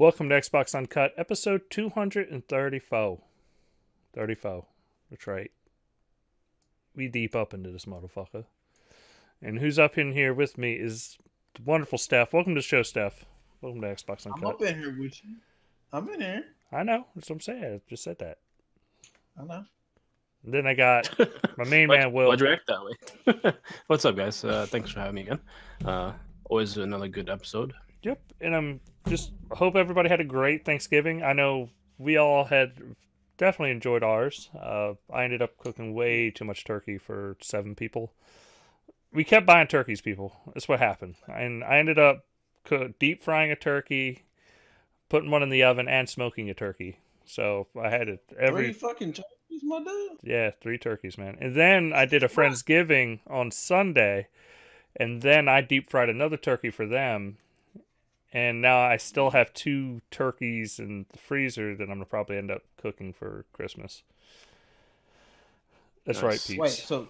Welcome to Xbox Uncut, episode 234. 34. That's right. We deep up into this motherfucker. And who's up in here with me is the wonderful Steph. Welcome to the show, Steph. Welcome to Xbox Uncut. I'm up in here with you. I'm in here. I know. That's what I'm saying. I just said that. I know. And then I got my main man, Will. Why'd you act that way? What's up, guys? Thanks for having me again. Always another good episode. Yep. And I'm just hope everybody had a great Thanksgiving. I know we all had definitely enjoyed ours. I ended up cooking way too much turkey for 7 people. We kept buying turkeys, people. That's what happened. And I ended up deep frying a turkey, putting one in the oven, and smoking a turkey. So I had it every 3 fucking turkeys, my dude. Yeah, 3 turkeys, man. And then I did a Friendsgiving on Sunday, and then I deep fried another turkey for them. And now I still have 2 turkeys in the freezer that I'm gonna probably end up cooking for Christmas. That's right, peeps. Wait, so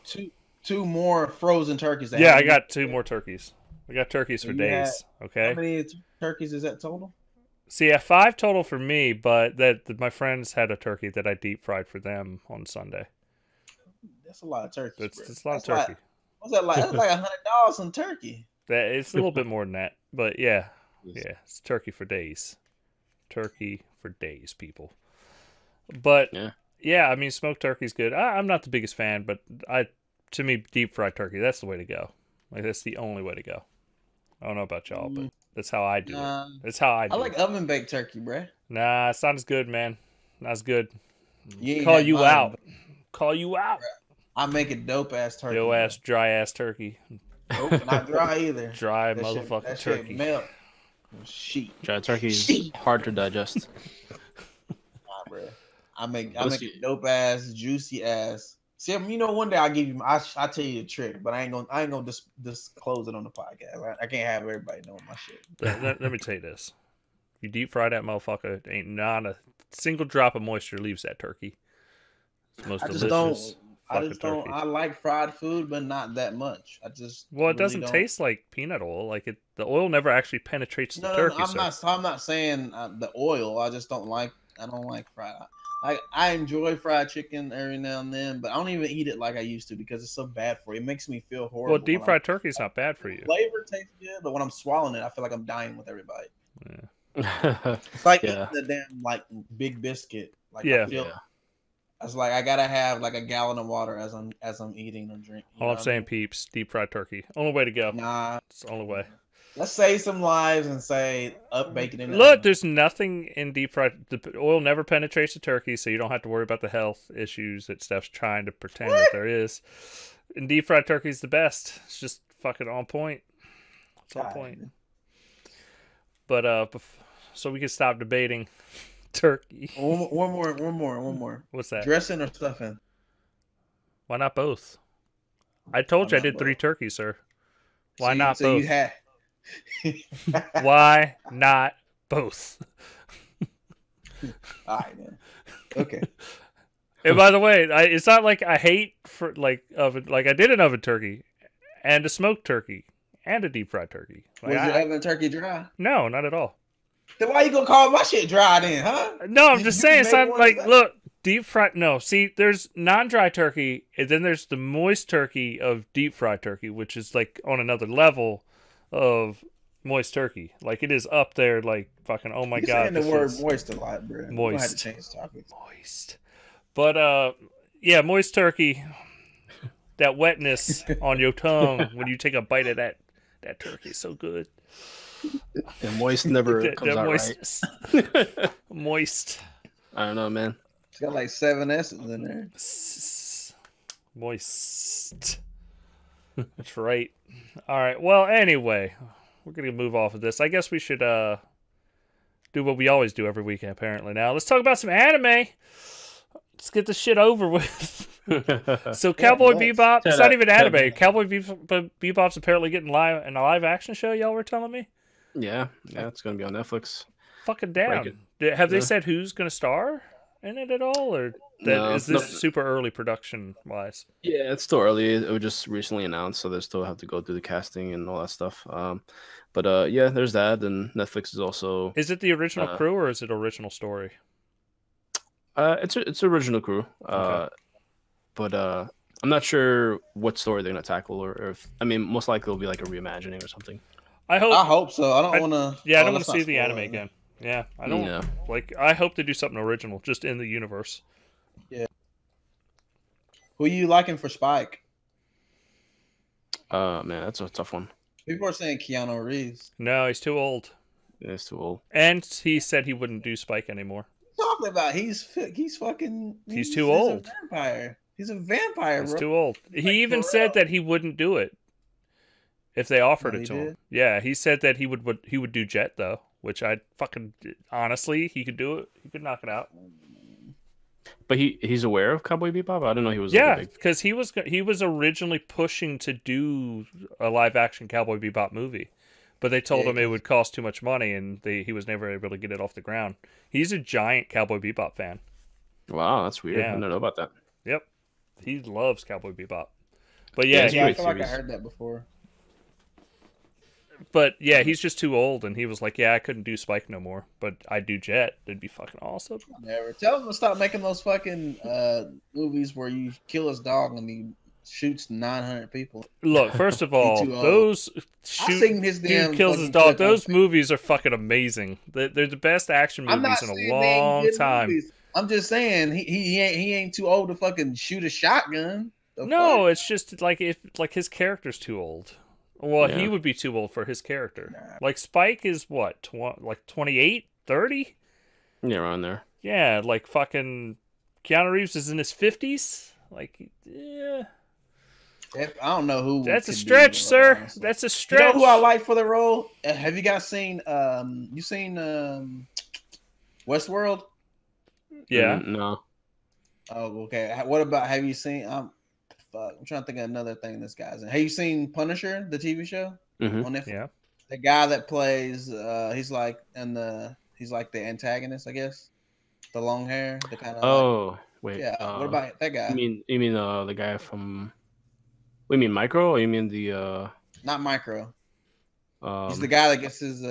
two more frozen turkeys. Yeah, I got 2 more turkeys. I got turkeys for days. Okay. How many turkeys is that total? See, yeah, 5 total for me, but my friends had a turkey that I deep fried for them on Sunday. That's a lot of turkeys. That's a lot of turkey. What's that like? That's like $100 on turkey. It's a little bit more than that, but yeah. Yeah, it's turkey for days. Turkey for days, people. But yeah, I mean, smoked turkey's good. I'm not the biggest fan, but to me, deep fried turkey, that's the way to go. Like, that's the only way to go. I don't know about y'all, but that's how I do it. That's how I do it. I like oven baked turkey, bruh. Nah, it's not as good, man. Not as good. Call you out. Call you out. I make a dope ass turkey. Yo ass, dry ass turkey. Nope, not dry either. Dry motherfucking turkey. Shit melt. Sheet. Dry turkey is hard to digest. Nah, bro. I make a dope ass, juicy ass. See, you know, one day I'll give you. I tell you a trick, but I ain't gonna disclose it on the podcast. I can't have everybody knowing my shit. Let me tell you this: you deep fry that motherfucker, ain't not a single drop of moisture leaves that turkey. It's the most delicious. I just don't. I like fried food, but not that much. Well, it doesn't taste like peanut oil. Like it, the oil never actually penetrates the turkey. I'm not saying the oil. I just don't like. I don't like fried. I enjoy fried chicken every now and then, but I don't even eat it like I used to because it's so bad for you. It makes me feel horrible. Well, deep fried turkey is not bad for you. Flavor tastes good, but when I'm swallowing it, I feel like I'm dying with everybody. Yeah. It's like eating the damn big biscuit. Like It's like I gotta have like a gallon of water as I'm eating or drinking. All I'm saying, peeps, deep fried turkey, only way to go. Nah, it's the only way. Let's save some lives and say bacon in. Look, there's nothing in deep fried. The oil never penetrates the turkey, so you don't have to worry about the health issues that Steph's trying to pretend that there is. And deep fried turkey is the best. It's just fucking on point. It's on point. Man. But so we can stop debating turkey. One more. What's that? Dressing or stuffing? Why not both? I told you I did both. 3 turkeys, sir. Why not both? You had... Why not both? All right, man. Okay. And by the way, it's not like I hate for oven. Like I did an oven turkey, and a smoked turkey, and a deep fried turkey. Like, was your oven turkey dry? No, not at all. Then why you gonna call my shit dry then, huh? No, I'm just saying. It's not like, look, deep fried. No, see, there's non-dry turkey, and then there's the moist turkey of deep fried turkey, which is like on another level of moist turkey. Like it is up there, like fucking. Oh my god! You're saying the word moist a lot, bro. Moist. You have to change the topic. Moist. But yeah, moist turkey. That wetness on your tongue when you take a bite of that turkey is so good. The moist never comes out right. Moist. I don't know, man. It's got like 7 S's in there. Moist. That's right. All right. Well, anyway, we're going to move off of this. I guess we should do what we always do every weekend, apparently. Now, let's talk about some anime. Let's get this shit over with. So, Cowboy Bebop, it's not even anime. Cowboy Bebop's apparently getting in a live action show, y'all were telling me? Yeah, it's going to be on Netflix. Fucking down. Have they said who's going to star in it at all, or is this super early production wise? Yeah, it's still early. It was just recently announced, so they still have to go through the casting and all that stuff. But yeah, there's that. And Netflix is also. Is it the original crew or is it original story? It's original crew. Okay. But I'm not sure what story they're gonna tackle, or if most likely it'll be like a reimagining or something. I hope so. I don't want to. Yeah, I don't want to see the anime again. Yeah, I don't like. I hope they do something original, just in the universe. Yeah. Who are you liking for Spike? Man, that's a tough one. People are saying Keanu Reeves. No, he's too old. Yeah, he's too old. And he said he wouldn't do Spike anymore. Talking about he's too old. He's a vampire. He's a vampire. He's too old. He even said that he wouldn't do it if they offered it to him. Yeah, he said that he would do Jet though, which I fucking honestly he could do it. He could knock it out. But he's aware of Cowboy Bebop. I didn't know he was. Yeah, because he was originally pushing to do a live action Cowboy Bebop movie, but they told him it would cost too much money, and he was never able to get it off the ground. He's a giant Cowboy Bebop fan. Wow, that's weird. Yeah. I didn't know about that. Yep, he loves Cowboy Bebop. But yeah, I feel like I heard that before. But yeah, he's just too old, and he was like, "Yeah, I couldn't do Spike no more, but I'd do Jet. It'd be fucking awesome." Never tell him to stop making those fucking movies where you kill his dog and he shoots 900 people. Look, first of all, those dude kills his dog. Those movies are fucking amazing. They're the best action movies in a long time. Movies. I'm just saying he ain't too old to fucking shoot a shotgun. No, it's just like his character's too old. Well, he would be too old for his character. Nah. Like Spike is what, like 28, 30? Yeah, around there. Yeah, like fucking Keanu Reeves is in his 50s. Like, yeah. I don't know who. That's a stretch, sir. Honestly. That's a stretch. You know who I like for the role? Have you guys seen? You seen Westworld? Yeah. No. Oh, okay. What about? Have you seen? I'm trying to think of another thing this guy's in. Have you seen Punisher, the TV show? Mm-hmm. On Netflix? Yeah. The guy that plays, he's like the antagonist, I guess. The long hair, the kind of. Oh, wait. Yeah. What about that guy? You mean the guy from? You mean Micro, or you mean the? Not Micro. He's the guy that gets his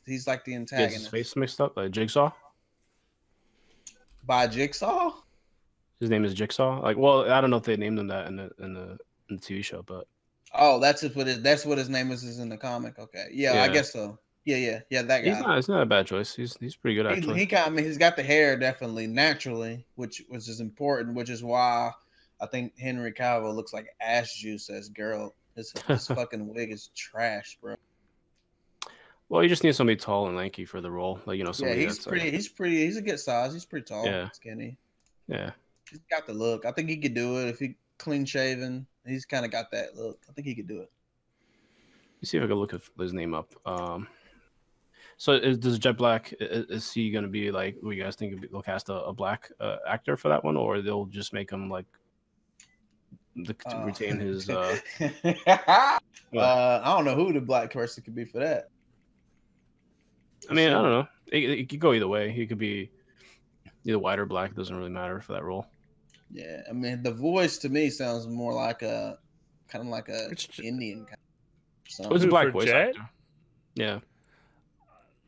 he's like the antagonist. Gets his face mixed up, like Jigsaw. By Jigsaw. His name is Jigsaw. Like, well, I don't know if they named him that in the TV show, but that's what his name is in the comic. Okay, yeah. I guess so. Yeah. That guy. He's not a bad choice. He's pretty good actually. He's got the hair definitely naturally, which is important, which is why I think Henry Cavill looks like ass juice as girl. His fucking wig is trash, bro. Well, you just need somebody tall and lanky for the role, like somebody. Yeah, he's pretty. He's a good size. He's pretty tall. Yeah, skinny. Yeah. He's got the look. I think he could do it if he clean shaven. He's kind of got that look. I think he could do it. You see if I can look his name up. So does Jet Black? Is he gonna be like? What you guys think they'll cast a black actor for that one, or they'll just make him like to retain his? I don't know who the black person could be for that. I mean, I don't know. It could go either way. He could be either white or black. It doesn't really matter for that role. Yeah, I mean, the voice to me sounds more like a kind of like a Indian kind of. It's a black voice actor. Yeah.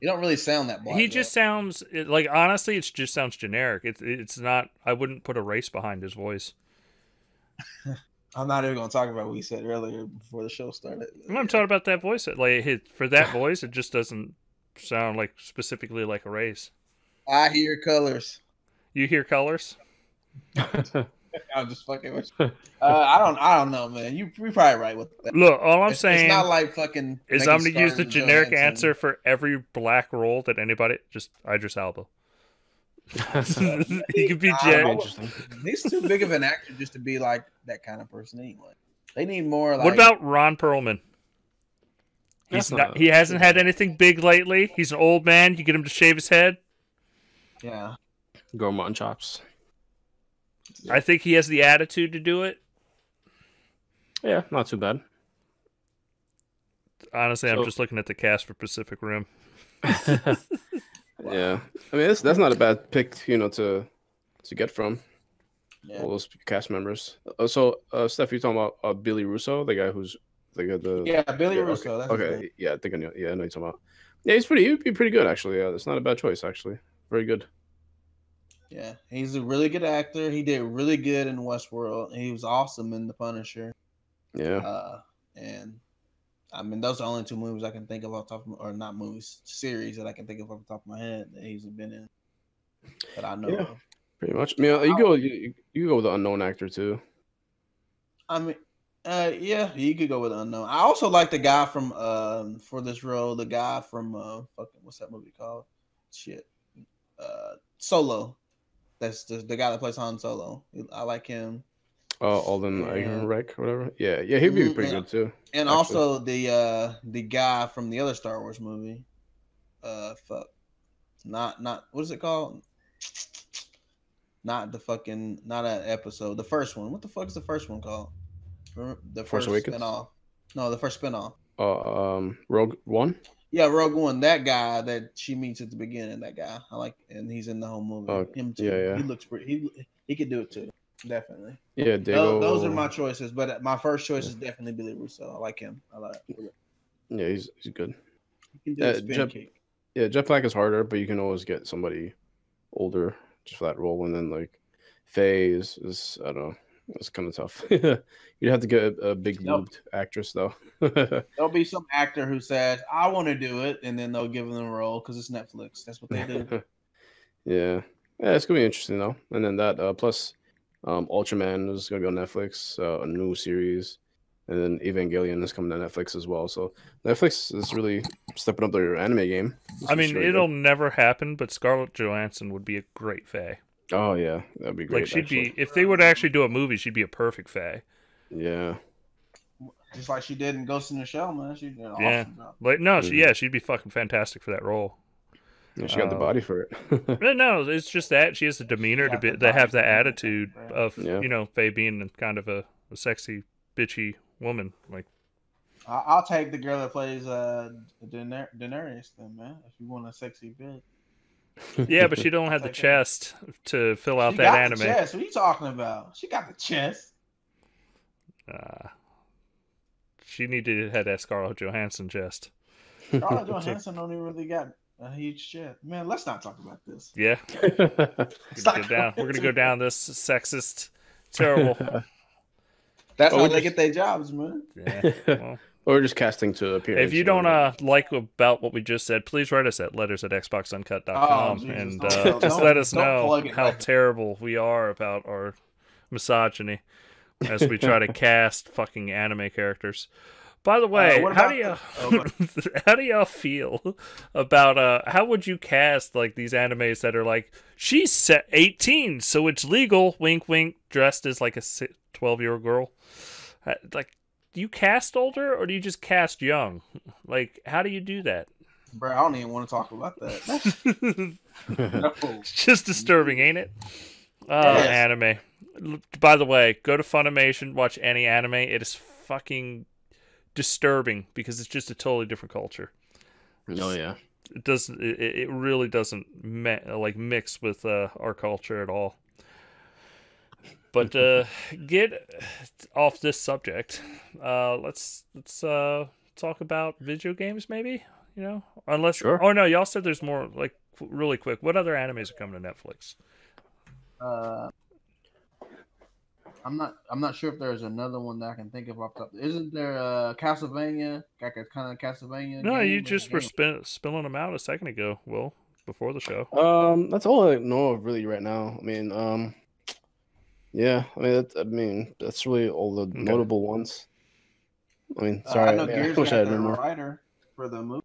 You don't really sound that black. He just sounds like, honestly, it just sounds generic. It's not. I wouldn't put a race behind his voice. I'm not even going to talk about what he said earlier before the show started. I'm talking about that voice. Like for that voice, it just doesn't sound like specifically like a race. I hear colors. You hear colors? I'm just fucking with you. I don't know, man. You're probably right with that. Look, all I'm saying it's not like fucking is I'm going to use the generic answer for every black role that anybody, just Idris Elba. He could be Jet. He's too big of an actor just to be like that kind of person anyway. They need more like. What about Ron Perlman? He hasn't had anything big lately. He's an old man. You get him to shave his head. Yeah. Grow mutton chops. I think he has the attitude to do it. Yeah, not too bad. Honestly, I'm just looking at the cast for Pacific Rim. Yeah, I mean that's not a bad pick, to to get from Yeah. all those cast members. Steph, you're talking about Billy Russo, the guy who's Billy Russo. Okay, That's his name. okay, yeah, I think I know. Yeah, I know you're talking about. Yeah, he'd be pretty good actually. Yeah, that's not a bad choice actually. Very good. Yeah, he's a really good actor. He did really good in Westworld. He was awesome in The Punisher. Yeah. And I mean, those are the only two movies I can think of off the top of or not movies, series that I can think of off the top of my head that he's been in. That I know of. Pretty much. I mean, you go with the unknown actor too. I mean, yeah, you could go with unknown. I also like the guy from for this role, the guy from fucking what's that movie called? Shit, Solo. That's the guy that plays Han Solo. I like him. Alden Ehrenreich, whatever. Yeah, he'd be pretty good too. And actually. Also the guy from the other Star Wars movie. Not what is it called? Not an episode. The first one. What the fuck is the first one called? The first spinoff. No, the first spinoff. Rogue One. Yeah, Rogue One. That guy that she meets at the beginning. That guy, I like, and he's in the whole movie. Him too. Yeah. He looks pretty. He could do it too. Definitely. Yeah, those are my choices. But my first choice is definitely Billy Russo. I like him. I like. Yeah, he's good. He can do a spin kick. Yeah, Jet Black is harder, but you can always get somebody older just for that role. And then like Faye is I don't know. It's kind of tough. You'd have to get a big boobed actress, though. There'll be some actor who says, "I want to do it," and then they'll give them a role because it's Netflix. That's what they do. Yeah, it's gonna be interesting though. And then that plus, Ultraman is gonna be on Netflix, a new series, and then Evangelion is coming to Netflix as well. So Netflix is really stepping up their anime game. I mean, it'll never happen, but Scarlett Johansson would be a great Faye. Oh yeah, that'd be great. Like she'd be, if they were to actually do a movie, she'd be a perfect Faye. Yeah, just like she did in Ghost in the Shell, man. She did an awesome job. Like no, she'd be fucking fantastic for that role. Yeah, she got the body for it. No, it's just that she has the demeanor to have the attitude of Faye being kind of a sexy, bitchy woman. Like, I'll take the girl that plays Daenerys, then, man. If you want a sexy bitch. Yeah, but she don't have the chest to fill out that anime. Chest. What are you talking about? She got the chest. She needed to have that Scarlett Johansson chest. Scarlett Johansson don't even really got a huge chest. Man, let's not talk about this. Yeah. We're gonna go down this sexist, terrible. That's how they get their jobs, man. Yeah. Well. Or just casting to appear. If you don't like about what we just said, please write us at letters@xboxuncut.com and just let us know how terrible we are about our misogyny as we try to cast fucking anime characters. By the way, how do y'all feel about how would you cast like these animes that are like she's set 18, so it's legal, wink wink, dressed as like a 12-year-old girl? Like, do you cast older or do you just cast young? Like, how do you do that? Bro, I don't even want to talk about that. No. It's just disturbing, ain't it? Yes. Anime. By the way, go to Funimation, watch any anime. It is fucking disturbing because it's just a totally different culture. Oh yeah. It doesn't. It really doesn't mix with our culture at all. But get off this subject. Let's talk about video games, maybe. Unless. Sure. Oh no, y'all said there's more. Like really quick, what other animes are coming to Netflix? I'm not sure if there's another one that I can think of off the top. Isn't there Castlevania? Like a kind of Castlevania? No, you just were spilling them out a second ago. Will before the show. That's all I know of really right now. I mean, yeah, I mean that's really all the notable ones. I mean, sorry, I wish I had been more. Writer for the movie.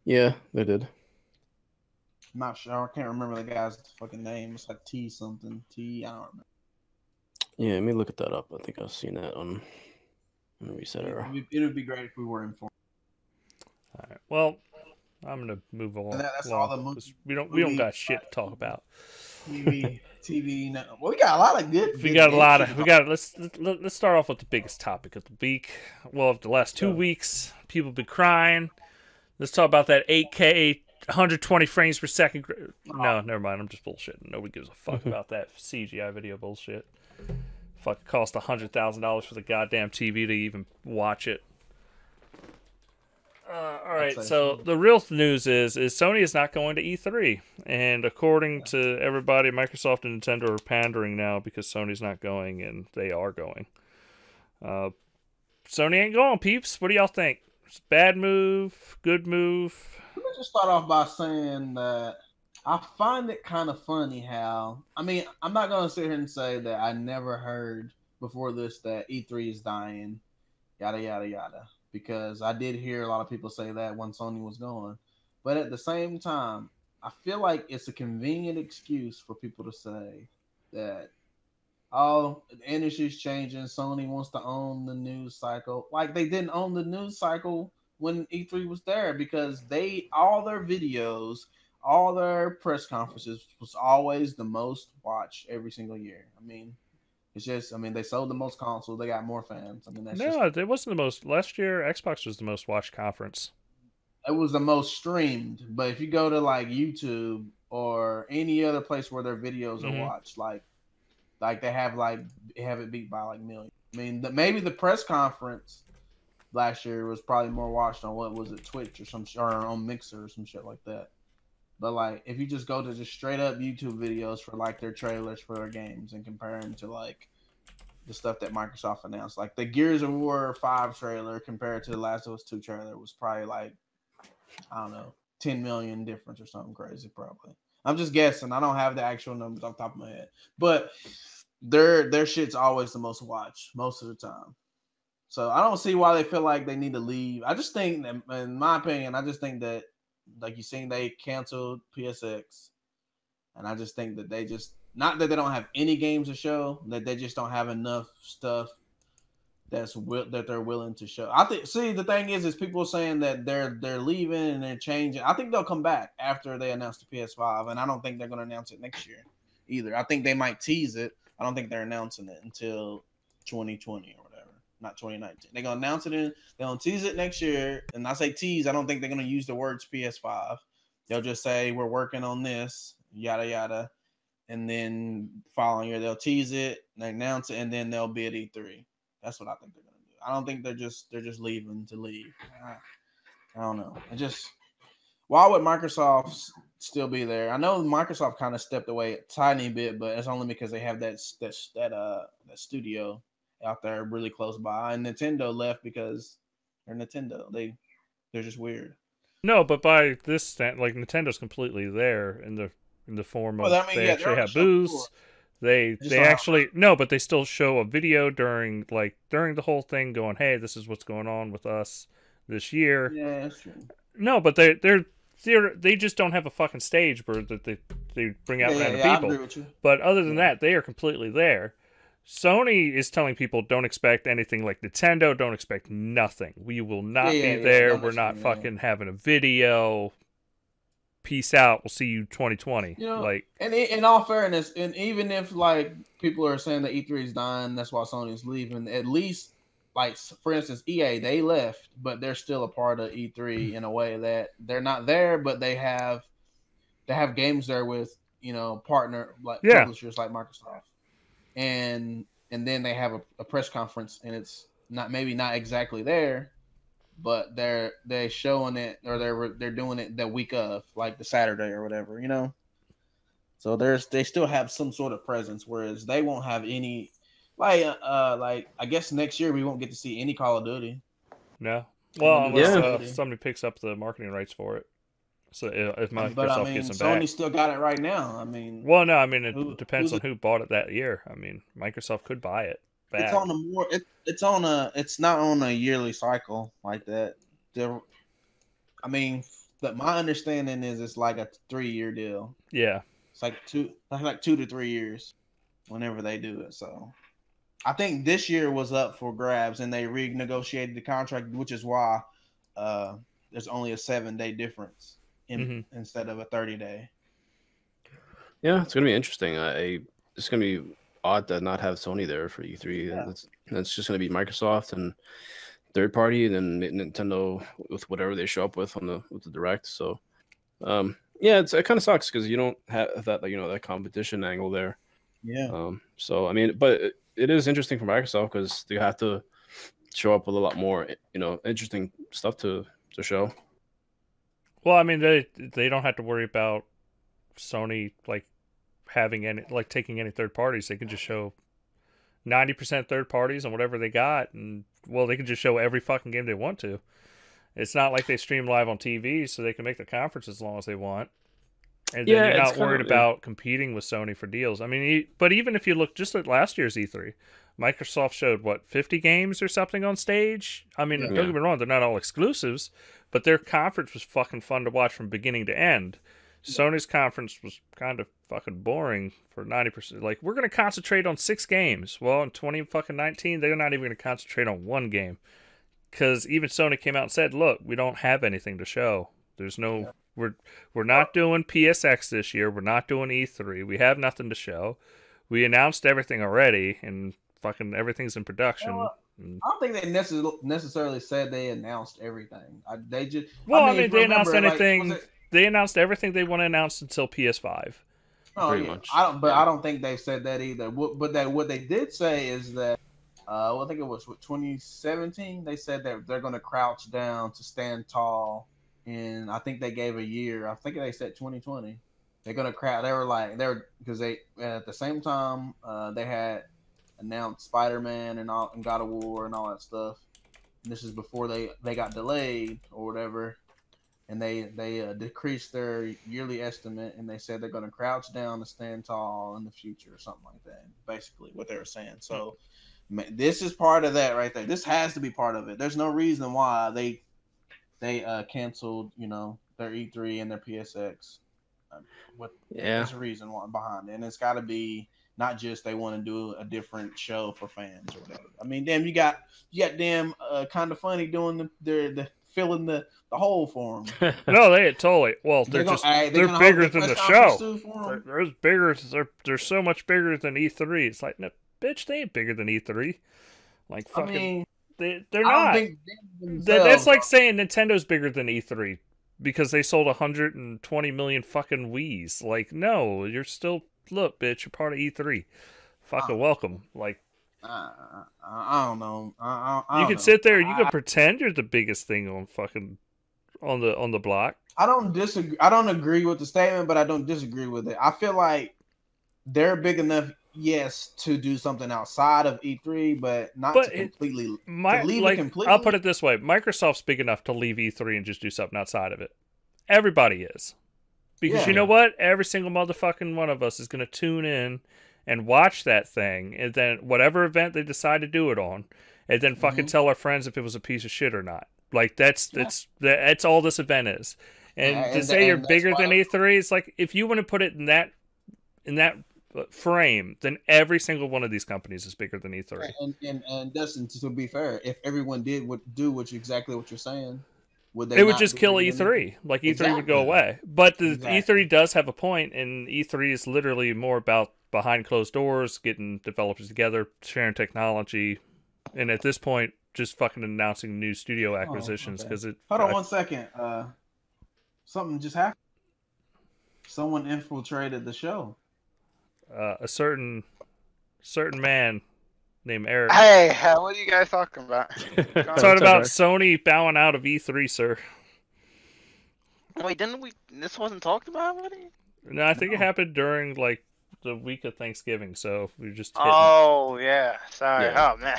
Yeah, they did. I'm not sure. I can't remember the guy's fucking name. It's like T something. I don't remember. Yeah, let me look at that up. I think I've seen that on Reset Era. It would be great if we were informed. All right. Well, I'm gonna move along. That's all the movies. We don't got shit to talk about. TV. No. Well, we got a lot of good. Let's start off with the biggest topic of the week. Well, of the last 2 weeks, people have been crying. Let's talk about that 8K 120 frames per second. No, never mind. I'm just bullshitting. Nobody gives a fuck about that CGI video bullshit. Fuck, cost $100,000 for the goddamn TV to even watch it. All right, so the real news is Sony is not going to E3, and according to everybody, Microsoft and Nintendo are pandering now because Sony's not going, and they are going. Sony ain't going, peeps. What do y'all think? It's a bad move, good move? Let me just start off by saying that I find it kind of funny how, I mean, I'm not going to sit here and say that I never heard before this that E3 is dying, yada, yada, yada. Because I did hear a lot of people say that when Sony was going. But at the same time, I feel like it's a convenient excuse for people to say that, oh, the industry's changing. Sony wants to own the news cycle. Like they didn't own the news cycle when E3 was there because all their videos, all their press conferences was always the most watched every single year. I mean, it's just, I mean, they sold the most consoles. They got more fans. I mean, it wasn't the most. Last year, Xbox was the most watched conference. It was the most streamed. But if you go to like YouTube or any other place where their videos are watched, like they have it beat by like millions. I mean, maybe the press conference last year was probably more watched on what was it, Twitch or on Mixer or some shit like that. But like, if you just go to just straight up YouTube videos for like their trailers for their games and compare them to like the stuff that Microsoft announced, like the Gears of War 5 trailer compared to the Last of Us 2 trailer was probably like, I don't know, 10 million difference or something crazy. Probably. I'm just guessing. I don't have the actual numbers off the top of my head, but their shit's always the most watched most of the time. So I don't see why they feel like they need to leave. I just think that, in my opinion, that like you seen, they canceled PSX, and I just think that they just, not that they don't have any games to show, that they just don't have enough stuff that they're willing to show. I think. See, the thing is people saying that they're leaving and they're changing. I think they'll come back after they announce the PS5, and I don't think they're going to announce it next year either. I think they might tease it. I don't think they're announcing it until 2020 or whatever, not 2019. They're going to announce it they're going to tease it next year. And I say tease, I don't think they're going to use the words PS5. They'll just say, we're working on this, yada, yada. And then following year, they'll tease it, they announce it, and then they'll be at E3. That's what I think they're going to do. I don't think they're just leaving to leave. I don't know. Why would Microsoft still be there? I know Microsoft kind of stepped away a tiny bit, but it's only because they have that studio out there really close by, and Nintendo left because they're Nintendo. They're just weird. No, but by this stand, like Nintendo's completely there in the form of they actually have booths. They actually but they still show a video during the whole thing, going, "Hey, this is what's going on with us this year." Yeah, that's true. No, but they just don't have a fucking stage where that they bring out random people. I agree with you. But other than that, they are completely there. Sony is telling people, don't expect anything like Nintendo. Don't expect nothing. We will not be there. We're not fucking having a video. Peace out. We'll see you 2020. And in all fairness, and even if like people are saying that E3 is dying, that's why Sony is leaving. At least, like for instance, EA, they left, but they're still a part of E3 in a way that they're not there, but they have games there with partner publishers like Microsoft, and then they have a press conference, and it's not exactly there. But they're showing it, or they're doing it the week of, like the Saturday or whatever, So they still have some sort of presence, whereas they won't have any. Like I guess next year we won't get to see any Call of Duty. No, well, unless somebody picks up the marketing rights for it. So if Microsoft gets them back, Sony still got it right now. I mean, it depends on who bought it that year. I mean, Microsoft could buy it. It's not on a yearly cycle like that. My understanding is it's like a 3-year deal. Yeah, it's like 2 to 3 years whenever they do it. So I think this year was up for grabs, and they renegotiated the contract, which is why there's only a 7-day difference instead of a 30-day. Yeah, it's gonna be interesting. It's gonna be odd to not have Sony there for E3. Yeah. That's just going to be Microsoft and third party, and then Nintendo with whatever they show up with with the Direct. So Yeah, it kind of sucks because you don't have that, like, that competition angle there. Yeah. So I mean, but it is interesting for Microsoft because they have to show up with a lot more, interesting stuff to show. Well, I mean, they don't have to worry about Sony like having any like taking any third parties. They can just show 90% third parties on whatever they got, and well, they can just show every fucking game they want to. It's not like they stream live on TV, so they can make the conference as long as they want. And then you're not worried about competing with Sony for deals. I mean, but even if you look just at last year's E3, Microsoft showed, 50 games or something on stage? I mean, don't get me wrong, they're not all exclusives, but their conference was fucking fun to watch from beginning to end. Sony's conference was kind of fucking boring for 90%. Like, we're going to concentrate on 6 games. Well, in 2019, they're not even going to concentrate on 1 game. Because even Sony came out and said, look, we don't have anything to show. There's no... We're not doing PSX this year. We're not doing E3. We have nothing to show. We announced everything already, and fucking everything's in production. I don't think they necessarily said they announced everything. They just they announced anything. They announced everything they want to announce until PS5. Oh, pretty much. I don't think they said that either. But what they did say is that I think it was 2017. They said that they're going to crouch down to stand tall. And I think they gave a year. I think they said 2020. They're gonna crouch. Because they at the same time they had announced Spider-Man and God of War and all that stuff. And this is before they got delayed or whatever, and they decreased their yearly estimate, and they said they're gonna crouch down to stand tall in the future or something like that. Basically, what they were saying. So this is part of that right there. This has to be part of it. There's no reason why they canceled, their E3 and their PSX. There's a reason why behind it, and it's got to be not just they want to do a different show for fans or whatever. I mean, damn, you got damn kind of funny doing the filling the hole for them. No, they totally. Well, they're bigger than the show. They're bigger. They're so much bigger than E3. It's like, no, bitch, they ain't bigger than E3. Like fucking. I mean, they're not. That's like saying Nintendo's bigger than E3 because they sold 120 million fucking Wiis. Like, no, you're still, look, bitch, you're part of E3. Fucking welcome. Like, I don't know. You can sit there, you can pretend you're the biggest thing on fucking on the block. I don't disagree. I don't agree with the statement, but I don't disagree with it. I feel like they're big enough. Yes, to do something outside of E3, but not to completely leave it completely. I'll put it this way: Microsoft's big enough to leave E3 and just do something outside of it. Everybody is, because you know what? Every single motherfucking one of us is going to tune in and watch that thing, and then whatever event they decide to do it on, and then fucking tell our friends if it was a piece of shit or not. Like that's all this event is. And to say you're bigger than E3, it's like if you want to put it in that frame, then every single one of these companies is bigger than E3. And Dustin, to be fair, if everyone did exactly what you're saying, it would just kill E3. Like E3 would go away. But E3 does have a point, and E3 is literally more about behind closed doors, getting developers together, sharing technology, and at this point, just fucking announcing new studio acquisitions because it. Hold on 1 second. Something just happened. Someone infiltrated the show. A certain man named Eric. Hey, what are you guys talking about? Talking about Sony bowing out of E3, sir. Wait, didn't we? This wasn't talked about already? No, I think it happened during like the week of Thanksgiving, so we just. Oh yeah, sorry. Yeah. Oh man.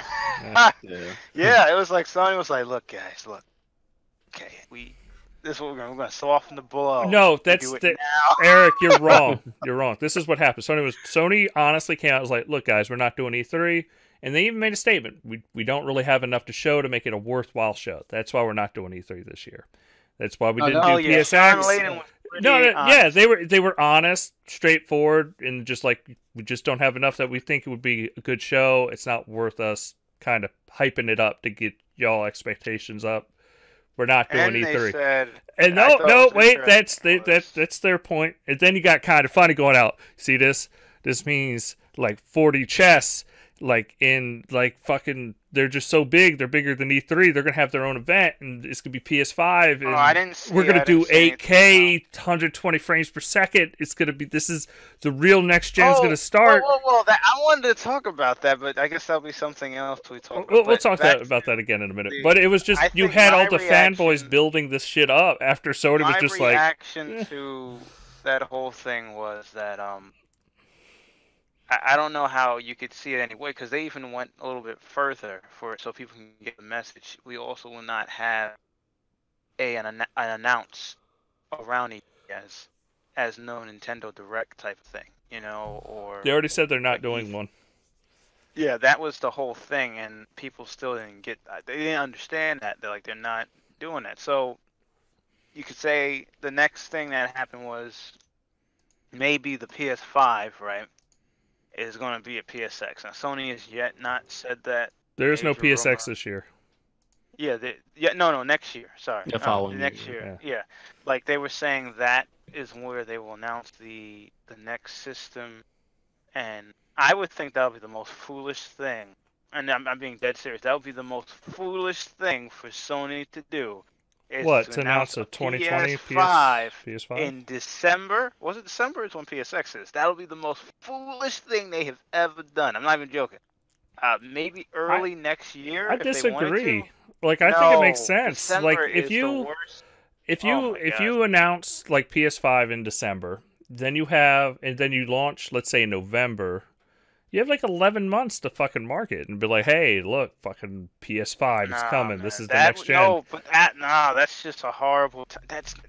Yeah, it was like Sony was like, "Look, guys, look. Okay, this is what we're going to soften the blow." No, Eric, you're wrong. You're wrong. This is what happened. Sony honestly came out and was like, look, guys, we're not doing E3. And they even made a statement. We don't really have enough to show to make it a worthwhile show. That's why we're not doing E3 this year. That's why we didn't do PSX. They were honest, straightforward, and just like, we just don't have enough that we think it would be a good show. It's not worth us kind of hyping it up to get y'all expectations up. We're not doing E3. That's their point. And then you got kind of funny going out. See this? This means like 40 chests like in like fucking they're just so big, they're bigger than E3, they're gonna have their own event and it's gonna be PS5 and I didn't see, we're gonna do 8K 120 frames per second. It's gonna be, this is the real next gen's gonna start. Well, I wanted to talk about that, but I guess that'll be something else we talk about. We'll talk about that again in a minute. But it was just, you had all the fanboys building this shit up after Sony was just like... My reaction to that whole thing was that I don't know how you could see it anyway, because they even went a little bit further for it so people can get the message. We also will not have an announce around it as no Nintendo Direct type of thing, you know, or... They already said they're not doing one. Yeah, that was the whole thing, and people still didn't get that. They didn't understand that. They're not doing that. So you could say the next thing that happened was maybe the PS5, right, is going to be a PSX. Now, Sony has yet not said that. There is no PSX this year. Yeah, no, next year. Sorry, the following next year. Yeah, like they were saying that is where they will announce the next system, and I would think that would be the most foolish thing. And I'm being dead serious. That would be the most foolish thing for Sony to do. What, to announce a 2020 PS5 in December? Was it December? It's when PSX is. That'll be the most foolish thing they have ever done. I'm not even joking. Maybe early next year. I disagree. Like, I think it makes sense. December like, if you announce like PS5 in December, then you launch, let's say in November. You have like 11 months to fucking market and be like, hey, look, fucking PS5 is coming. Man, this is the next gen. No, but that's just a horrible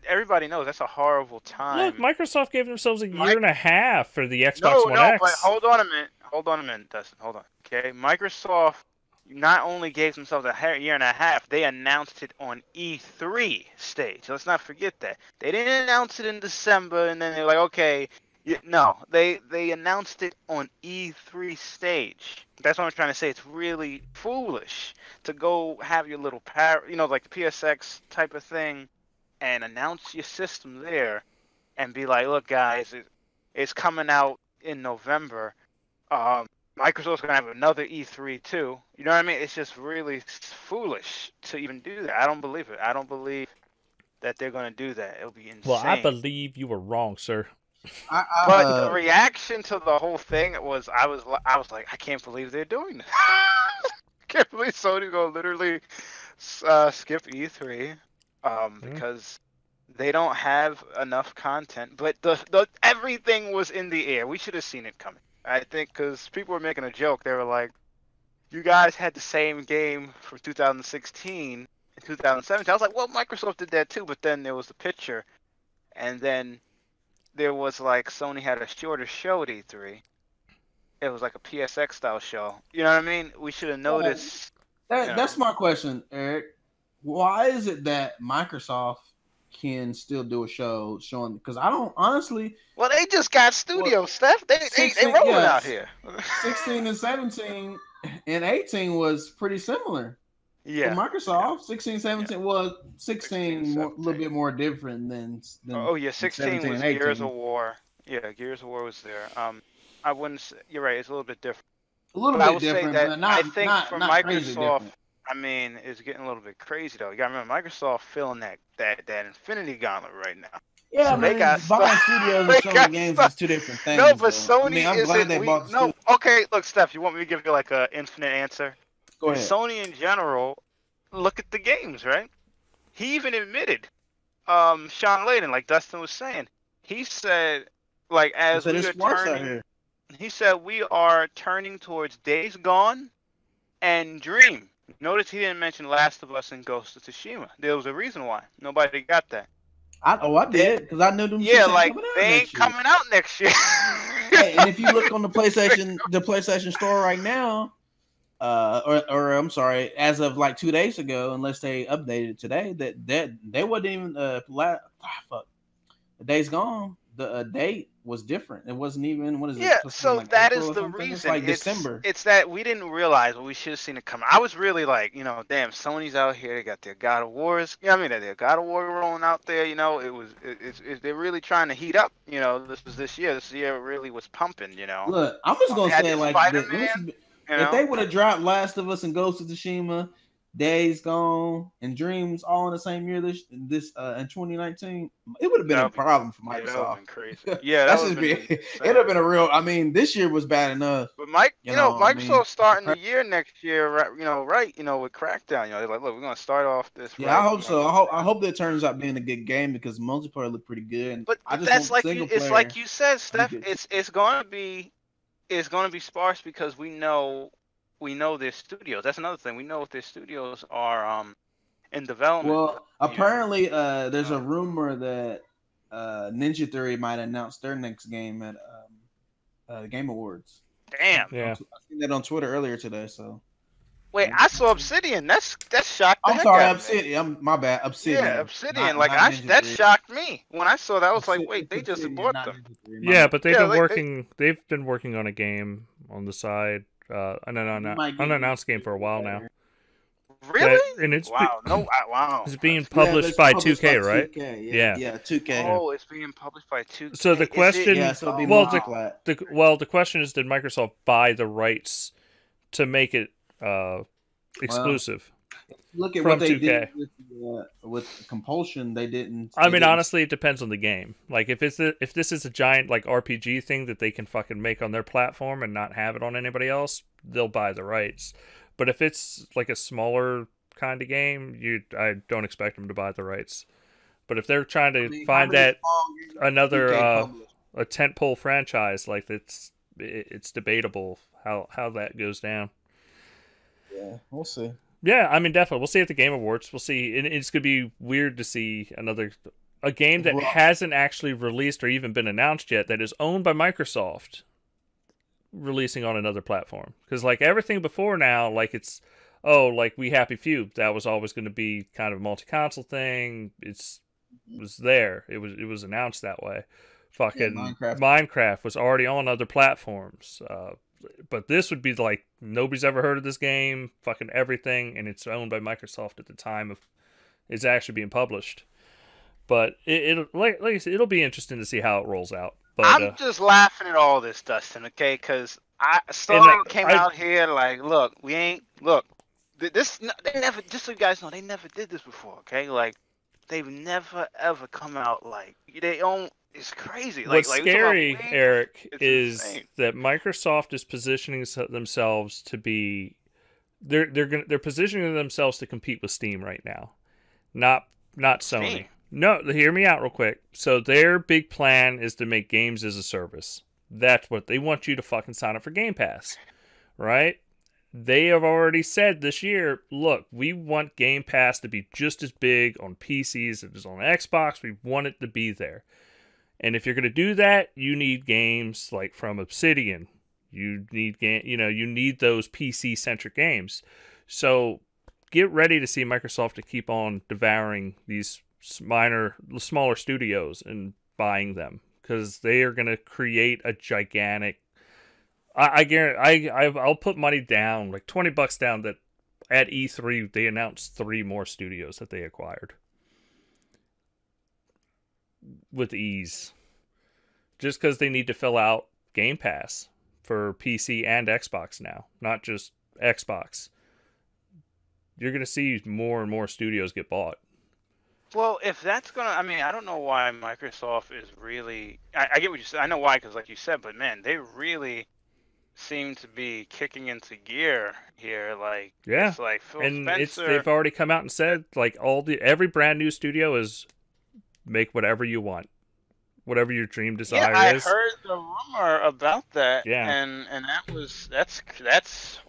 everybody knows that's a horrible time. Look, Microsoft gave themselves a year and a half for the Xbox One X. But hold on a minute, Dustin. Hold on. Okay, Microsoft not only gave themselves a year and a half, they announced it on E3 stage. Let's not forget that. They didn't announce it in December and then they're like, okay. No, they announced it on E3 stage. That's what I'm trying to say. It's really foolish to go have your little like the PSX type of thing, and announce your system there, and be like, look, guys, it's coming out in November. Microsoft's gonna have another E3 too. You know what I mean? It's just really foolish to even do that. I don't believe it. I don't that they're gonna do that. It'll be insane. Well, I believe you were wrong, sir. But the reaction to the whole thing was, I was like, I can't believe they're doing this. I can't believe Sony gonna literally skip E3 because they don't have enough content. But the everything was in the air. We should have seen it coming. I think because people were making a joke. They were like, you guys had the same game from 2016 and 2017. I was like, well, Microsoft did that too. But then there was the picture, and then there was like Sony had a shorter show at E3. It was like a PSX style show. You know what I mean? We should have noticed. That's my question, Eric. Why is it that Microsoft can still do a show showing? Because I don't honestly. Well, they just got studio stuff. They rolling out here. 16 and 17 and 18 was pretty similar. Yeah, for Microsoft, 16, 17 was 16 a little bit more different than 16 was Gears of War. Yeah, Gears of War was there. I wouldn't say, you're right, it's a little bit different. I would say that I think for Microsoft, I mean, it's getting a little bit crazy though. You gotta remember, Microsoft feeling that Infinity Gauntlet right now. Yeah, so they got buying studios and showing games is two different things. No, but Sony I'm glad they bought no, okay, look, Steph, you want me to give you like a infinite answer? Go ahead. Sony in general, look at the games, right? He even admitted, Sean Layden, like Dustin was saying, he said, like, as we are turning, he said we are turning towards Days Gone and Dream. Notice he didn't mention Last of Us and Ghost of Tsushima. There was a reason why. Nobody got that. I did, because I knew them. Yeah, like they ain't coming out next year. Hey, and if you look on the PlayStation Store right now, or I'm sorry, as of like 2 days ago, unless they updated it today, that they wasn't even the Days Gone. The date was different. It wasn't even so like that is the reason. It's like December. It's that we didn't realize, but we should have seen it coming. I was really like, damn, Sony's out here. They got their God of Wars. You know what I mean? Their God of War rolling out there. They're really trying to heat up. This was this year. This year really was pumping. Look, I'm just gonna say like this. if they would have dropped Last of Us and Ghost of Tsushima, Days Gone, and Dreams all in the same year this in 2019, it would have been a problem for Microsoft. Yeah, that would have been crazy. Yeah, that would it'd have been a real. I mean, this year was bad enough. But Microsoft starting the year next year, right? With Crackdown, they're like, look, we're gonna start off this. Yeah, I hope so. I hope that turns out being a good game because multiplayer looked pretty good. But that's like it's like you said, Steph. It's gonna be sparse because we know their studios. That's another thing. We know if their studios are in development. Well, apparently, there's a rumor that Ninja Theory might announce their next game at the Game Awards. Damn. Yeah. I seen that on Twitter earlier today. So. Wait, I saw Obsidian. That's shocked. I'm sorry, Obsidian. My bad, Obsidian. Yeah, Obsidian. That shocked me when I saw that. I was like, wait, they just bought them. Yeah, but they've been working. They've been working on a game on the side, an unannounced game for a while now. Really? And it's wow. It's being published by 2K, right? 2K, yeah, 2K. Oh, it's being published by 2K. So the question, the question is, did Microsoft buy the rights to make it exclusive? Look at what they 2K. Did with Compulsion. They didn't. I mean, honestly, it depends on the game. Like, if this is a giant like RPG thing that they can fucking make on their platform and not have it on anybody else, they'll buy the rights. But if it's like a smaller kind of game, I don't expect them to buy the rights. But if they're trying to find that another a tentpole franchise, like it's debatable how that goes down. Yeah, we'll see. Yeah, I mean, definitely. We'll see at the Game Awards. We'll see. It's going to be weird to see a game that hasn't actually released or even been announced yet that is owned by Microsoft releasing on another platform. Because, like, everything before now, like, like We Happy Few, that was always going to be kind of a multi-console thing. It was there. It was announced that way. Fucking Minecraft was already on other platforms. But this would be like nobody's ever heard of this game, fucking everything, and it's owned by Microsoft at the time of it's actually being published. But like I said, it'll be interesting to see how it rolls out. But I'm just laughing at all this, Dustin. Okay, because Sony came out here like, look, this they never. Just so you guys know, they never did this before. Okay, like they've never ever come out like they own. It's crazy. What's scary, Eric, is that Microsoft is positioning themselves to be. They're positioning themselves to compete with Steam right now, not Sony. Steam. No, hear me out real quick. So their big plan is to make games as a service. That's what they want you to fucking sign up for Game Pass, right? They have already said this year, look, we want Game Pass to be just as big on PCs as it is on Xbox. We want it to be there. And if you're going to do that, you need games like from Obsidian. You need you need those PC-centric games. So get ready to see Microsoft to keep on devouring these smaller studios and buying them because they are going to create a gigantic. I guarantee. I'll put money down, like $20 down, that at E3 they announced 3 more studios that they acquired. With ease, just because they need to fill out Game Pass for PC and Xbox now, not just Xbox. You're going to see more and more studios get bought. Well, if that's gonna, I mean, I don't know why Microsoft is really. I get what you said. I know why, because like you said, but man, they really seem to be kicking into gear here. Like, yeah, it's like Phil and Spencer. They've already come out and said like every brand new studio is. Make whatever you want, whatever your dream desire is. I heard the rumor about that. Yeah, and that's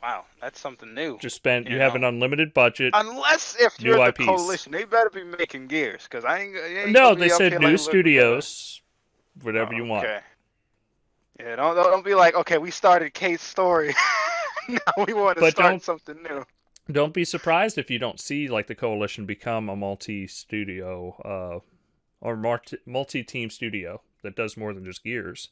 wow, that's something new. Just you have an unlimited budget. Unless if you're the coalition, they better be making Gears because I ain't. No, they said new studios, whatever you want. Okay. Yeah, don't be like, okay, we started Kate's story. Now we want to start something new. Don't be surprised if you don't see like the coalition become a multi-studio. Or multi-team studio that does more than just Gears.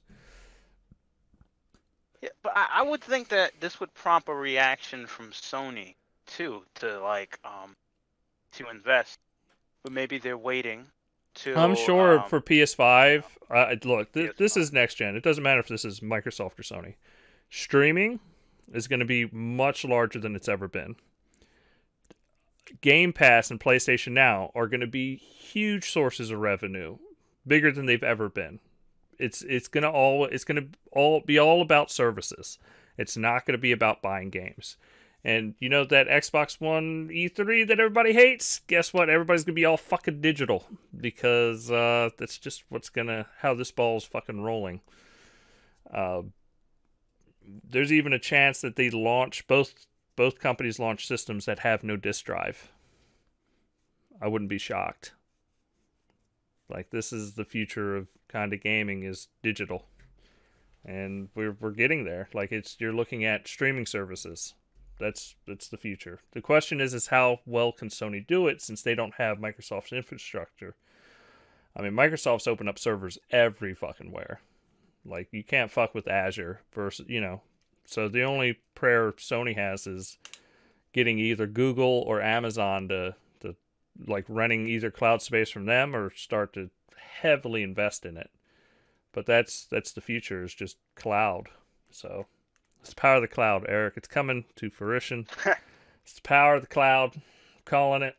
Yeah, but I would think that this would prompt a reaction from Sony too to like to invest, but maybe they're waiting to. I'm sure for PS5. Look, this is next gen. It doesn't matter if this is Microsoft or Sony. Streaming is going to be much larger than it's ever been. Game Pass and PlayStation Now are going to be huge sources of revenue, bigger than they've ever been. It's going to be all about services. It's not going to be about buying games. And you know that Xbox One E3 that everybody hates? Guess what? Everybody's going to be all fucking digital because that's just how this ball's fucking rolling. There's even a chance that they launch both companies launch systems that have no disk drive. I wouldn't be shocked. Like, this is the future of kind of gaming, is digital. And we're getting there. Like, you're looking at streaming services. That's the future. The question is how well can Sony do it, since they don't have Microsoft's infrastructure. I mean, Microsoft's opened up servers every fucking where. Like, you can't fuck with Azure versus, so the only prayer Sony has is getting either Google or Amazon to like renting either cloud space from them or start to heavily invest in it. But that's the future, is just cloud. So it's the power of the cloud, Eric. It's coming to fruition. It's the power of the cloud. I'm calling it.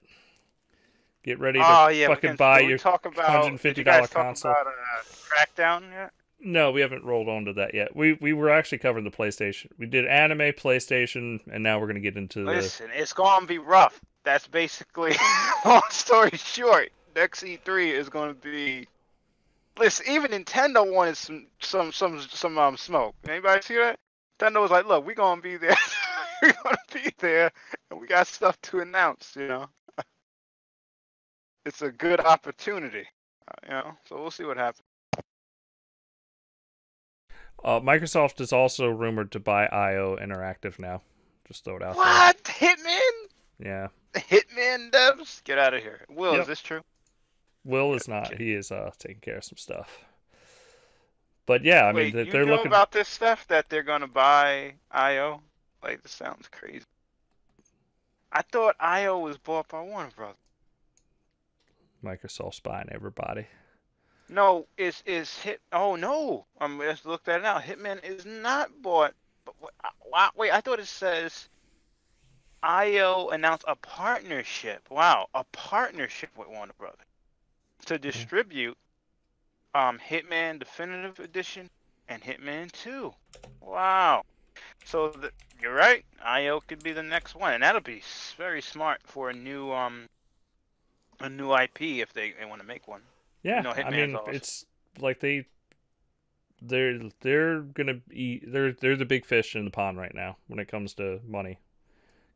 Get ready to fucking buy your $150 console. About Crackdown yet? No, we haven't rolled on to that yet. We were actually covering the PlayStation. We did anime, PlayStation, and now we're going to get into Listen, it's going to be rough. That's basically, long story short, next E3 is going to be... Listen, even Nintendo wanted some smoke. Anybody see that? Nintendo was like, look, we're going to be there. We're going to be there, and we got stuff to announce, It's a good opportunity, so we'll see what happens. Microsoft is also rumored to buy IO Interactive now. Just throw it out there. What? Hitman? Yeah. Hitman devs? Get out of here. Will, Is this true? Will is not. He is taking care of some stuff. But yeah, I mean, they're looking about this stuff that they're gonna buy IO. Like, this sounds crazy. I thought IO was bought by Warner Brothers. Microsoft's buying everybody. No, is Hit? Oh no, let's look that out. Hitman is not bought. Wait, I thought it says IO announced a partnership. Wow, a partnership with Warner Brothers to distribute Hitman Definitive Edition and Hitman 2. Wow. So you're right. IO could be the next one, and that'll be very smart for a new IP if they want to make one. Yeah, I mean, awesome. It's like they're gonna be they're the big fish in the pond right now when it comes to money,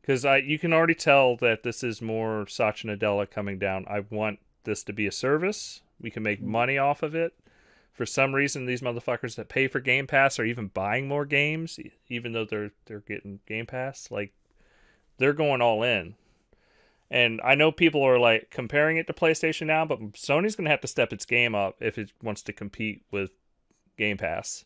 because you can already tell that this is more Satya Nadella coming down. I want this to be a service. We can make money off of it. For some reason, these motherfuckers that pay for Game Pass are even buying more games, even though they're getting Game Pass. Like, they're going all in. And I know people are like comparing it to PlayStation Now, but Sony's going to have to step its game up if it wants to compete with Game Pass.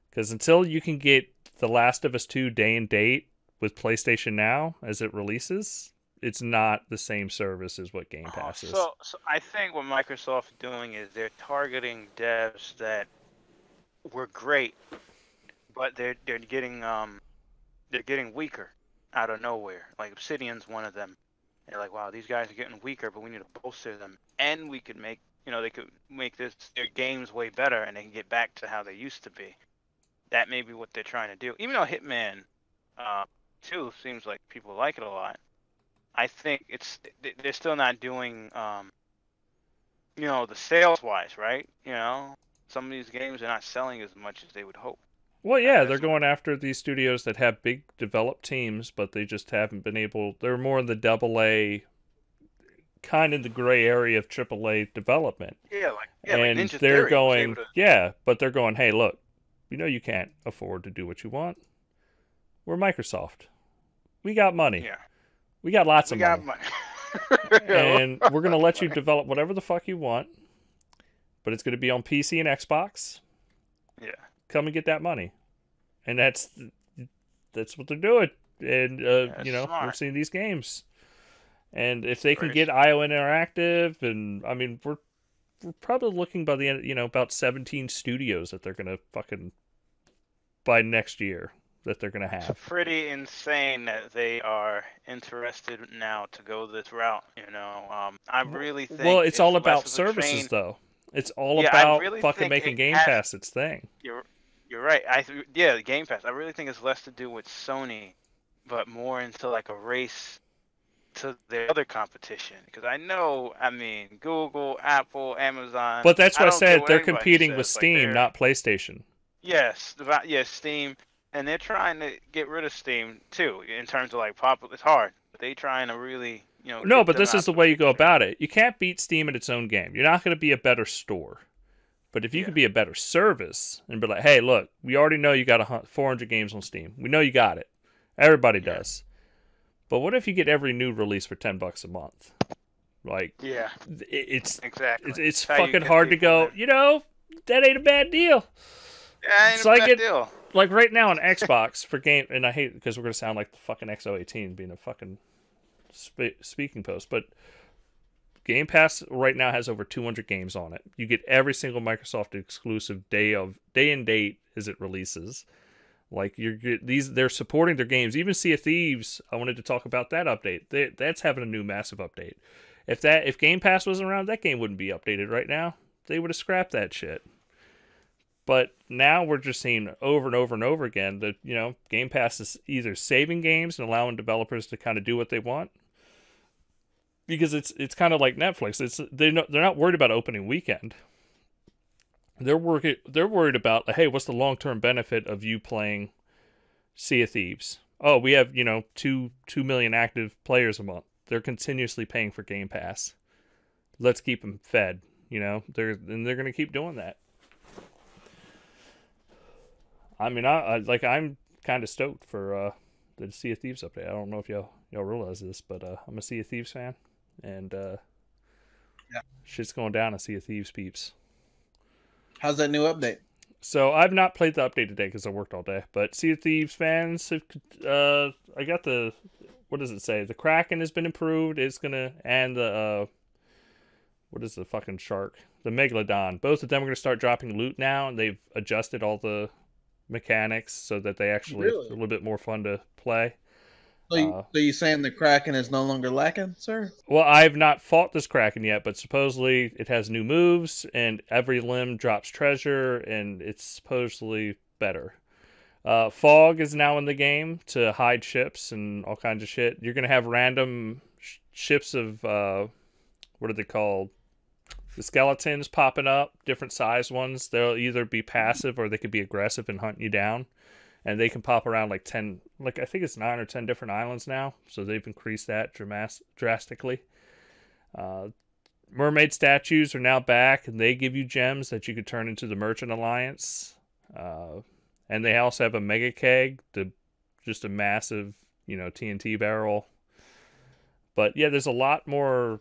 Because until you can get The Last of Us 2 day and date with PlayStation Now as it releases, it's not the same service as what Game Pass is. So I think what Microsoft is doing is they're targeting devs that were great, but they're getting weaker out of nowhere. Like Obsidian's one of them. They're like, wow, these guys are getting weaker, but we need to bolster them, and we could make, they could make their games way better, and they can get back to how they used to be. That may be what they're trying to do. Even though Hitman 2 seems like people like it a lot, I think they're still not doing, the sales wise, right? Some of these games are not selling as much as they would hope. Well, yeah, they're going after these studios that have big developed teams, but they just haven't been able. They're more in the AA, kind of the gray area of AAA development. Yeah, and like Ninja they're Theory going, but they're going, hey, look, you can't afford to do what you want. We're Microsoft. We got money. Yeah. We got lots of money. money. And we're going to let you develop whatever the fuck you want, but it's going to be on PC and Xbox. Yeah. Come and get that money. And that's what they're doing. And, we're seeing these games. And if they can get IO Interactive, and, I mean, we're probably looking by the end, about 17 studios that they're going to fucking by next year. that they're going to have. It's pretty insane that they are interested now to go this route. I really think. Well, it's all less about of a services, though. It's all Yeah, I about really fucking think making it Game has. Pass its thing. You're right. The Game Pass. I really think it's less to do with Sony, but more into like a race to their other competition. Because I mean, Google, Apple, Amazon. But that's I what I don't care said. what They're anybody competing with says, like Steam, not PlayStation. Yes, Steam, and they're trying to get rid of Steam too. In terms of like popular, it's hard. But they trying to really, No, get but them this out is the the way you go picture. about it. You can't beat Steam at its own game. You're not going to be a better store. But if you could be a better service and be like, hey, look, we already know you got 400 games on Steam. We know you got it. Everybody does. But what if you get every new release for $10 a month? Like, it's exactly. It's How you fucking get hard to people go. That ain't a bad deal. Yeah, It's ain't a like bad deal. Like right now on Xbox for game, and I hate because we're gonna sound like the fucking XO18 being a fucking speaking post, but Game Pass right now has over 200 games on it. You get every single Microsoft exclusive day and date as it releases. Like they're supporting their games. Even Sea of Thieves, I wanted to talk about that update. That's having a new massive update. If Game Pass wasn't around, that game wouldn't be updated right now. They would have scrapped that shit. But now we're just seeing over and over and over again that Game Pass is either saving games and allowing developers to kind of do what they want, because it's kind of like Netflix. They're not worried about opening weekend. They're worried about, hey, what's the long-term benefit of you playing Sea of Thieves? Oh, we have 2 million active players a month. They're continuously paying for Game Pass. Let's keep them fed. They're going to keep doing that. I mean, I'm kind of stoked for the Sea of Thieves update. I don't know if y'all realize this, but I'm a Sea of Thieves fan, and shit's going down at Sea of Thieves, peeps. How's that new update? So I've not played the update today because I worked all day. But Sea of Thieves fans, I got the, what does it say? The Kraken has been improved. It's gonna, and the what is the fucking shark? The Megalodon. Both of them are gonna start dropping loot now, and they've adjusted all the mechanics so that they actually are a little bit more fun to play. So you saying the Kraken is no longer lacking, sir? Well, I've not fought this Kraken yet, but supposedly it has new moves, and every limb drops treasure, and it's supposedly better. Fog is now in the game to hide ships and all kinds of shit. You're going to have random ships of, what are they called? The skeletons popping up, different size ones. They'll either be passive or they could be aggressive and hunt you down. And they can pop around like 10, I think it's 9 or 10 different islands now. So they've increased that drastically. Mermaid statues are now back, and they give you gems that you could turn into the Merchant Alliance. And they also have a mega keg, just a massive, TNT barrel. But yeah, there's a lot more.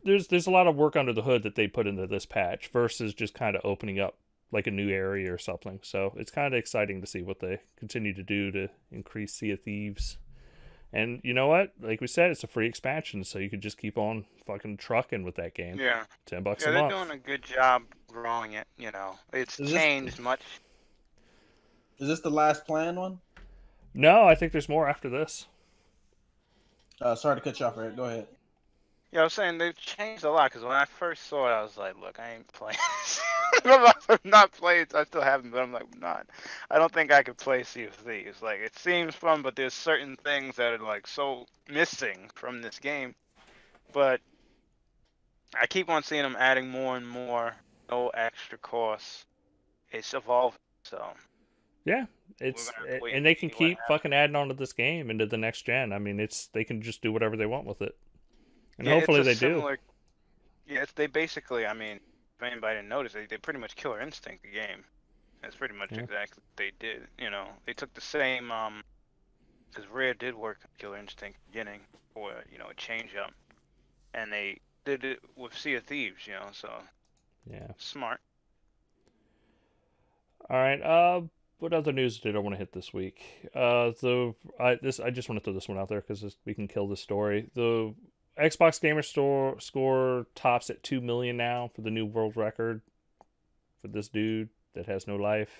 There's a lot of work under the hood that they put into this patch versus just kind of opening up like a new area or something. So it's kind of exciting to see what they continue to do to increase Sea of Thieves. And you know what? Like we said, it's a free expansion, so you could just keep on fucking trucking with that game. Yeah. $10 a month. Yeah, they're doing a good job growing it, It's changed much. Is this the last planned one? No, I think there's more after this. Sorry to cut you off, Eric. Go ahead. Yeah, I was saying they've changed a lot, because when I first saw it, I was like, look, I ain't playing this. I'm not playing it. I still haven't, but I'm like, not. I don't think I could play Sea of Thieves. Like, it seems fun, but there's certain things that are, like, so missing from this game. But I keep on seeing them adding more and more, no extra costs. It's evolving, so. Yeah, and they can keep fucking adding on to this game into the next gen. I mean, they can just do whatever they want with it. And hopefully they do. Yeah, they basically, I mean, if anybody didn't notice, they pretty much Killer Instinct the game. That's pretty much exactly what they did. They took the same, because Rare did work on Killer Instinct beginning for, a change up. And they did it with Sea of Thieves, so. Yeah. Smart. All right, what other news did I want to hit this week? I just want to throw this one out there because we can kill this story. The Xbox Gamer score tops at 2 million now for the new world record for this dude that has no life.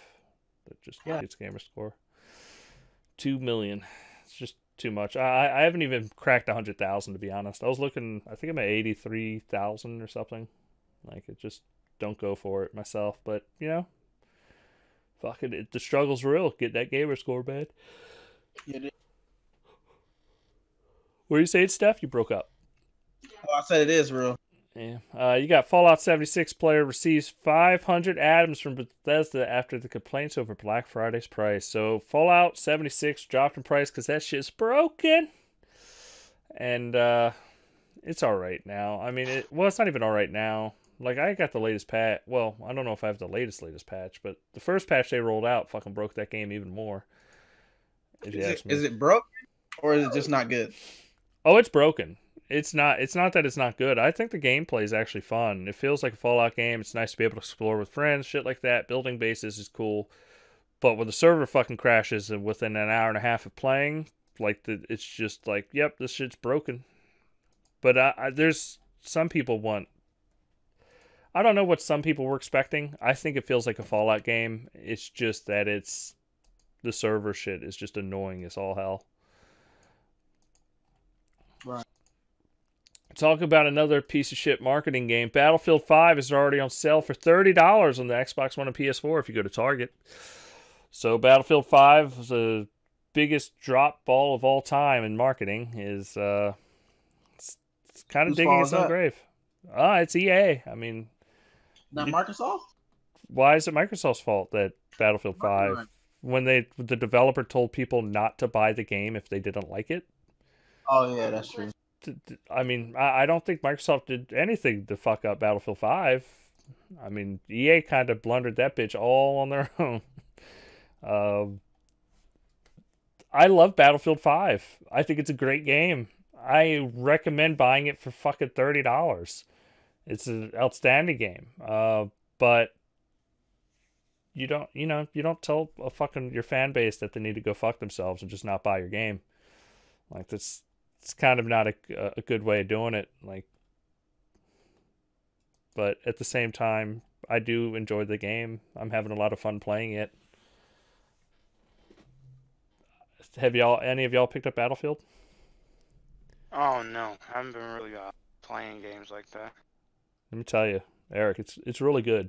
That just gets gamer score. 2 million. It's just too much. I haven't even cracked 100,000 to be honest. I was looking. I think I'm at 83,000 or something. Like it just don't go for it myself. But you know, fuck it. The struggle's real. Get that gamer score, man. What are you saying, Steph? You broke up. Oh, I said it is real. Yeah. You got Fallout 76 player receives 500 atoms from Bethesda after the complaints over Black Friday's price. So Fallout 76 dropped in price because that shit's broken. And it's all right now. I mean, it's not even all right now. Like, I got the latest patch. Well, I don't know if I have the latest patch, but the first patch they rolled out fucking broke that game even more. Is it broken or is it just not good? Oh, it's broken. It's not that it's not good. I think the gameplay is actually fun. It feels like a Fallout game. It's nice to be able to explore with friends, shit like that. Building bases is cool. But when the server fucking crashes and within an hour and a half of playing, like it's just like, yep, this shit's broken. But there's some people want. I don't know what some people were expecting. I think it feels like a Fallout game. It's just that the server shit is just annoying as all hell. Right. Talk about another piece of shit marketing game. Battlefield 5 is already on sale for $30 on the Xbox One and PS4 if you go to Target. So Battlefield 5 is the biggest drop ball of all time in marketing. It's kind of digging its own grave. It's EA. I mean, not Microsoft? Why is it Microsoft's fault that Battlefield 5 when the developer told people not to buy the game if they didn't like it? Oh yeah, that's true. I mean, I don't think Microsoft did anything to fuck up Battlefield 5. I mean, EA kind of blundered that bitch all on their own. I love Battlefield 5. I think it's a great game. I recommend buying it for fucking $30. It's an outstanding game. But you don't tell your fan base that they need to go fuck themselves and just not buy your game. Like that's. It's kind of not a good way of doing it. Like, but at the same time, I do enjoy the game. I'm having a lot of fun playing it. Have any of y'all picked up Battlefield? Oh no, I haven't been really playing games like that. Let me tell you, Eric, it's really good.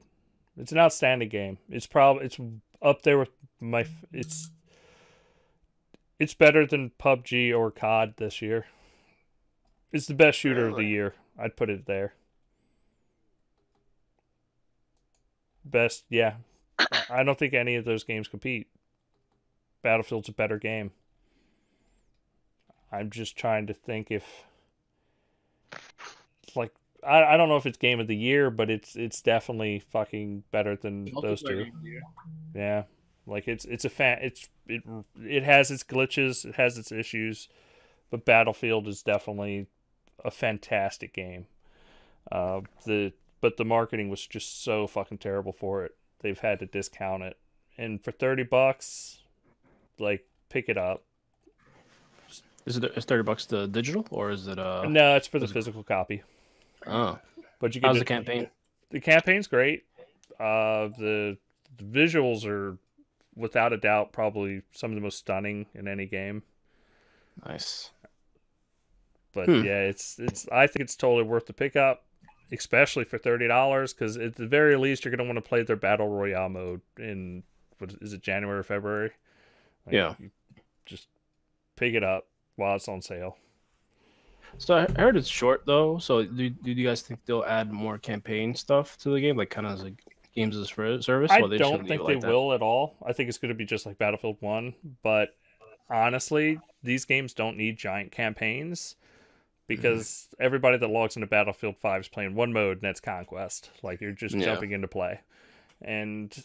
It's an outstanding game. It's up there with It's better than PUBG or COD this year. It's the best shooter of the year. I'd put it there. Best, yeah. I don't think any of those games compete. Battlefield's a better game. I'm just trying to think if... Like, I don't know if it's game of the year, but it's definitely fucking better than those two. Yeah. Like it has its glitches, it has its issues, but Battlefield is definitely a fantastic game. But the marketing was just so fucking terrible for it. They've had to discount it, and for $30, like pick it up. Is $30 the digital or is it No, it's for the physical copy. Oh, but you how's the campaign? The campaign's great. The visuals are, without a doubt, probably some of the most stunning in any game. Nice. But yeah, it's. I think it's totally worth the pickup, especially for $30. Because at the very least, you're gonna want to play their battle royale mode in what is it, January or February? Like, yeah. Just pick it up while it's on sale. So I heard it's short though. So do you guys think they'll add more campaign stuff to the game, like kind of as a games as a service? I don't think they will at all. I think it's going to be just like Battlefield 1. But honestly, these games don't need giant campaigns because everybody that logs into Battlefield 5 is playing one mode, and that's Conquest. Like, you're just jumping into play. And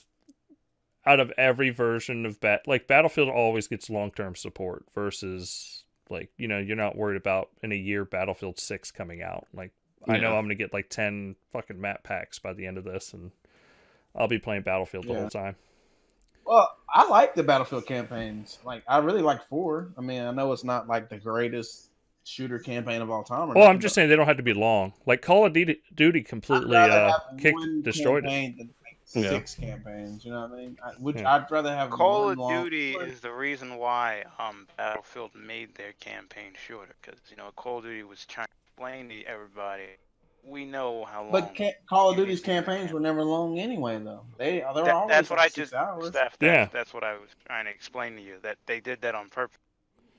out of every version of Battlefield always gets long-term support versus, like, you're not worried about in a year Battlefield 6 coming out. Like, I know I'm going to get like 10 fucking map packs by the end of this, and I'll be playing Battlefield the whole time. Well, I like the Battlefield campaigns. Like, I really like 4. I mean, I know it's not like the greatest shooter campaign of all time. Well, I'm just saying they don't have to be long. Like Call of Duty completely destroyed it. 6 campaigns. You know what I mean? Yeah. I'd rather have Call one of long. Duty is the reason why Battlefield made their campaign shorter, because Call of Duty was trying to explain to everybody, we know how long. But Call of you Duty's need to do a campaigns were never long anyway, though. They're always That's what like I 6 just hours. Steph, Yeah. That's what I was trying to explain to you, that they did that on purpose.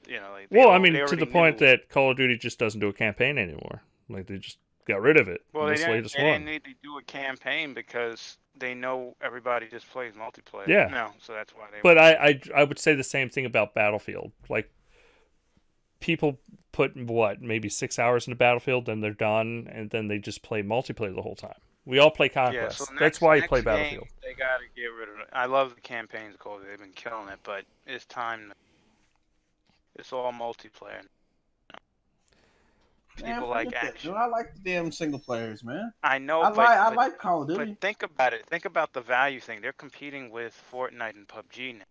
Like Well, I they mean, to already the point knew. that Call of Duty just doesn't do a campaign anymore. Like they just got rid of it. Well, in they this didn't, latest they one. didn't need to do a campaign because they know everybody just plays multiplayer. Yeah. No, so that's why they. But I would say the same thing about Battlefield. Like people put maybe 6 hours into Battlefield, then they're done, and then they just play multiplayer the whole time. We all play Conquest. So That's why you next play game, Battlefield. They gotta get rid of it. I love the campaigns, Call. They've been killing it, but it's time. It's all multiplayer. People like action. I like the damn single players, man. I know. I like Call of Duty. But think about it. Think about the value thing. They're competing with Fortnite and PUBG now.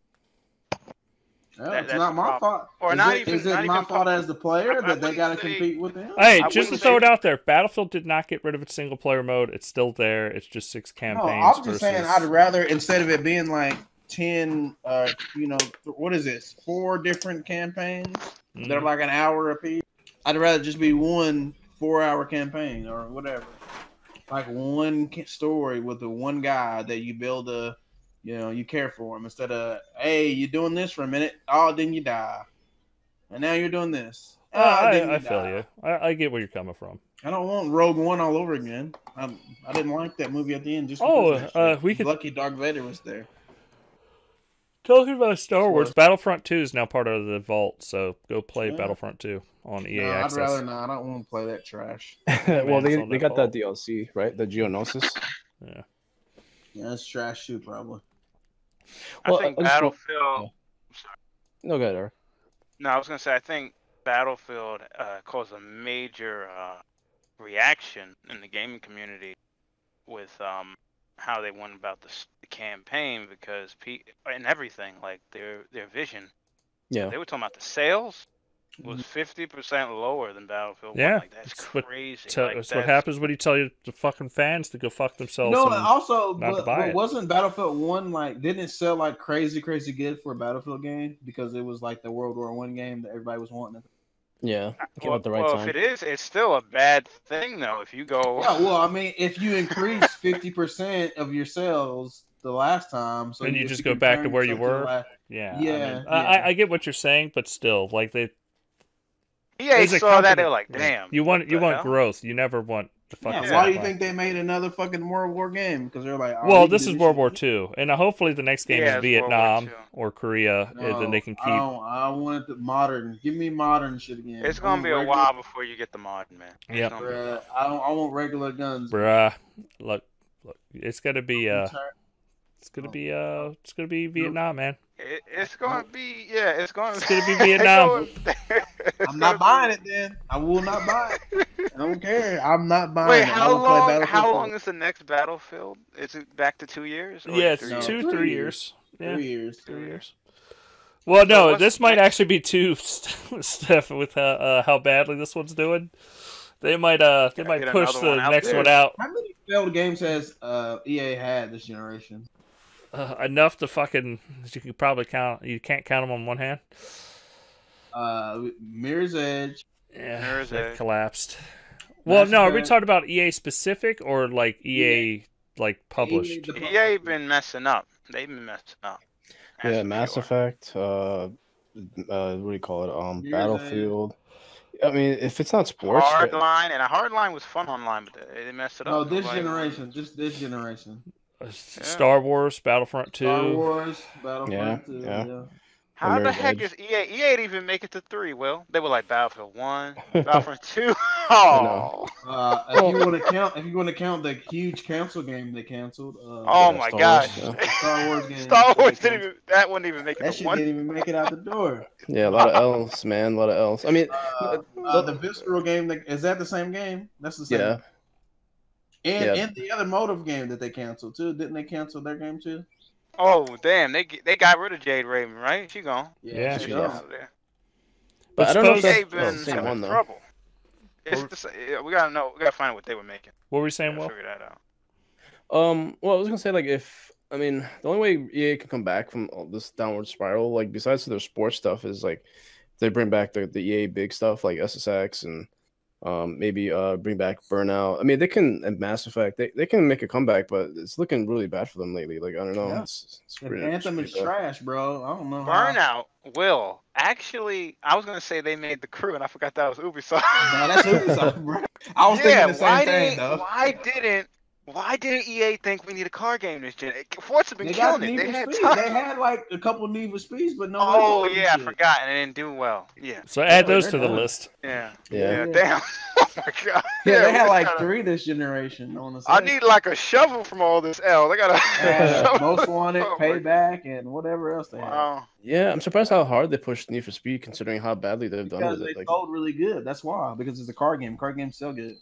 It's not my fault. Or is it my fault as the player that they got to compete with them? Hey, just to throw it out there, Battlefield did not get rid of its single player mode. It's still there. It's just 6 campaigns. No, I'm just saying I'd rather, instead of it being like 10, what is this? 4 different campaigns that are like an hour apiece. I'd rather just be one 4-hour campaign or whatever. Like one story with the one guy that you build you care for him, instead of, hey, you're doing this for a minute, then you die, and now you're doing this. I feel you. I get where you're coming from. I don't want Rogue One all over again. I didn't like that movie at the end. Just we could. Lucky Darth Vader was there. Talking about Star Wars, Battlefront 2 is now part of the vault, so go play Battlefront 2 on EA Access. I'd rather not. I don't want to play that trash. Well, they got that DLC, right? The Geonosis. Yeah, that's trash too, probably. I think Battlefield. No, go ahead, Eric. No, I was gonna say I think Battlefield caused a major reaction in the gaming community with how they went about the campaign, because and everything, like their vision. Yeah. They were talking about the sales was 50% lower than Battlefield 1. Yeah, Like, that's crazy. That's what happens when you tell the fucking fans to go fuck themselves. No, also, but it. Wasn't Battlefield 1 didn't it sell like crazy good for a Battlefield game, because it was like the World War I game that everybody was wanting? Yeah, came at the right time. If it is, it's still a bad thing though. If you go, yeah, well, I mean, if you increase 50% of your sales the last time, so and you just go back to where you were. Yeah, I get what you're saying, but still, like EA saw that, they were like, damn. You want growth. You never want the fucking. Yeah, why do you think they made another fucking World War game? Because they're like, well, this is World War II, and hopefully the next game is Vietnam or Korea, and then they can keep. I want it modern. Give me modern shit again. It's gonna be a while before you get the modern, man. Yeah, I want regular guns. Bruh, look, it's gonna be It's gonna be Vietnam, man. It's gonna be It's gonna be Vietnam. I'm not buying it then. I will not buy it. I don't care. I'm not buying it. Wait, how long is the next Battlefield? Is it back to 2 years? Yeah, it's 3 years. Yeah, 3 years. 3 years. Well, no, this might actually be 2 stuff with how badly this one's doing. They might push the next one out. How many failed games has EA had this generation? Enough to fucking, you can probably count. You can't count them on one hand. Mirror's Edge. Yeah, Mirror's Edge collapsed. Well, no, are we talking about EA specific or like EA like published? EA been messing up. They've been messing up. Yeah, Mass Effect. What do you call it? Battlefield. I mean, if it's not sports, Hardline, and a Hardline was fun online, but they messed it up. No, this generation. Star Wars, Battlefront 2. Star Wars, Battlefront 2. Yeah. How the heck is EA? EA didn't even make it to 3. Will they were like Battlefield 1, Battlefront 2. Oh. If you want to count the huge cancel game they canceled. Oh my gosh. Star Wars game. Star Wars that wouldn't even make it. That shit didn't even make it out the door. Yeah, a lot of L's, man. A lot of L's. I mean, the Visceral game, is that the same game? That's the same. Yeah. And the other Motive game that they canceled too. Didn't they cancel their game too? Oh damn! They got rid of Jade Raven, right? She gone. Yeah, she's out there. But I don't know if they've that's been the same one though. Trouble. We gotta know. We gotta find out what they were making. What were we saying? Figure that out. Well, I was gonna say like I mean the only way EA can come back from all this downward spiral, like besides their sports stuff, is like they bring back the EA big stuff like SSX and maybe bring back Burnout. I mean they can and Mass Effect they can make a comeback, but it's looking really bad for them lately. Like I don't know, Yeah. it's Anthem is bad. trash, bro. I don't know. Burnout. Will actually, I was gonna say they made The Crew, and I forgot that was Ubisoft. No, that's Ubisoft, bro. I was thinking the same thing, though. Why didn't EA think we need a car game this gen? Forza been They got killing it. Need They for had Speed. time. They had like a couple Need for Speeds, but no. Oh yeah, I forgot, and it didn't do well. Yeah. So add those they're to the done. list. Yeah. Yeah. Damn. Oh my god. Yeah, they we had like gotta- 3 this generation on the I side. need like a shovel from all this L. They got a Most Wanted, Oh my Payback, and whatever else they had. Wow. Yeah, I'm surprised how hard they pushed Need for Speed considering how badly they've done Because with they it. Like, sold really good. That's why. Because it's a car game. Car games sell good.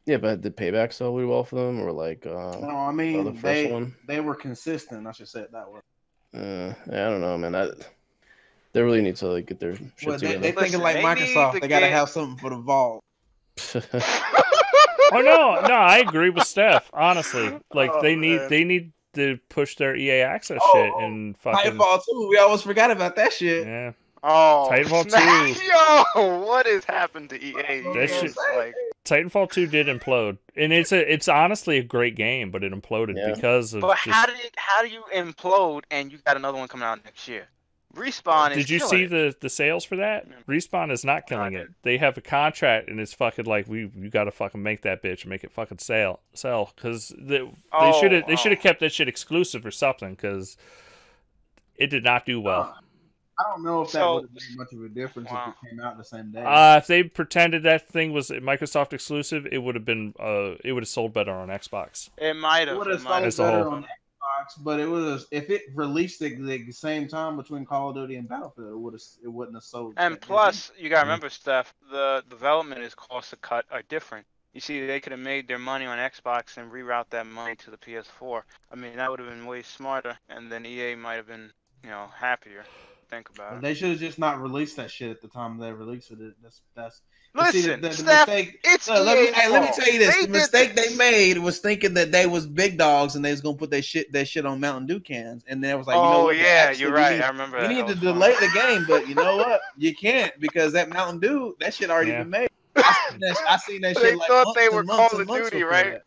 yeah, but did Payback sell really well for them, or like No, I the mean first one? they were consistent. I should say it that way. Yeah, I don't know, man. They really need to like get their shit Well, they together. thinking like Listen, they need Microsoft. to They gotta get- have something for the vault. Oh no, I agree with Steph. Honestly, like Oh, they man. need to push their EA access Oh, shit and fucking Titanfall 2. We almost forgot about that shit. yeah. Oh, Titanfall snap. 2. Yo, what has happened to EA? That shit- It's like, Titanfall 2 did implode, and it's honestly a great game, but it imploded Yeah. because of. but just, how do you implode and you got another one coming out next year? Respawn is did you killing see it. the sales for that? Respawn is not killing it. They have a contract, and it's fucking like you got to fucking make that bitch and make it fucking sell because they should have kept that shit exclusive or something because it did not do well. I don't know if that So- would have made much of a difference Wow. if it came out the same day. If they pretended that thing was Microsoft exclusive, it would have been it would have sold better on Xbox. It might It have. would have It might As sold a better whole. on Xbox, but it was if it released at the same time between Call of Duty and Battlefield, it wouldn't have sold. And that plus, you gotta remember, Steph, the development is cost of cut are different. You see, they could have made their money on Xbox and reroute that money to the PS4. I mean, that would have been way smarter, and then EA might have been, happier. Think about game. it. They should have just not released that shit at the time they released it. That's. Listen, the Steph, mistake. it's No, let me EA's tell you fault. this: They the did mistake this. they made was thinking that they was big dogs and they was gonna put that shit on Mountain Dew cans, and then it was like, you know Oh what? yeah, actually, you're we right. need- I remember You that. need That to was delay fun. the game, but you know what? You can't because that Mountain Dew, that shit already Yeah. been made. I seen that shit. They like thought months they and were months Call and of months Duty, before right? that.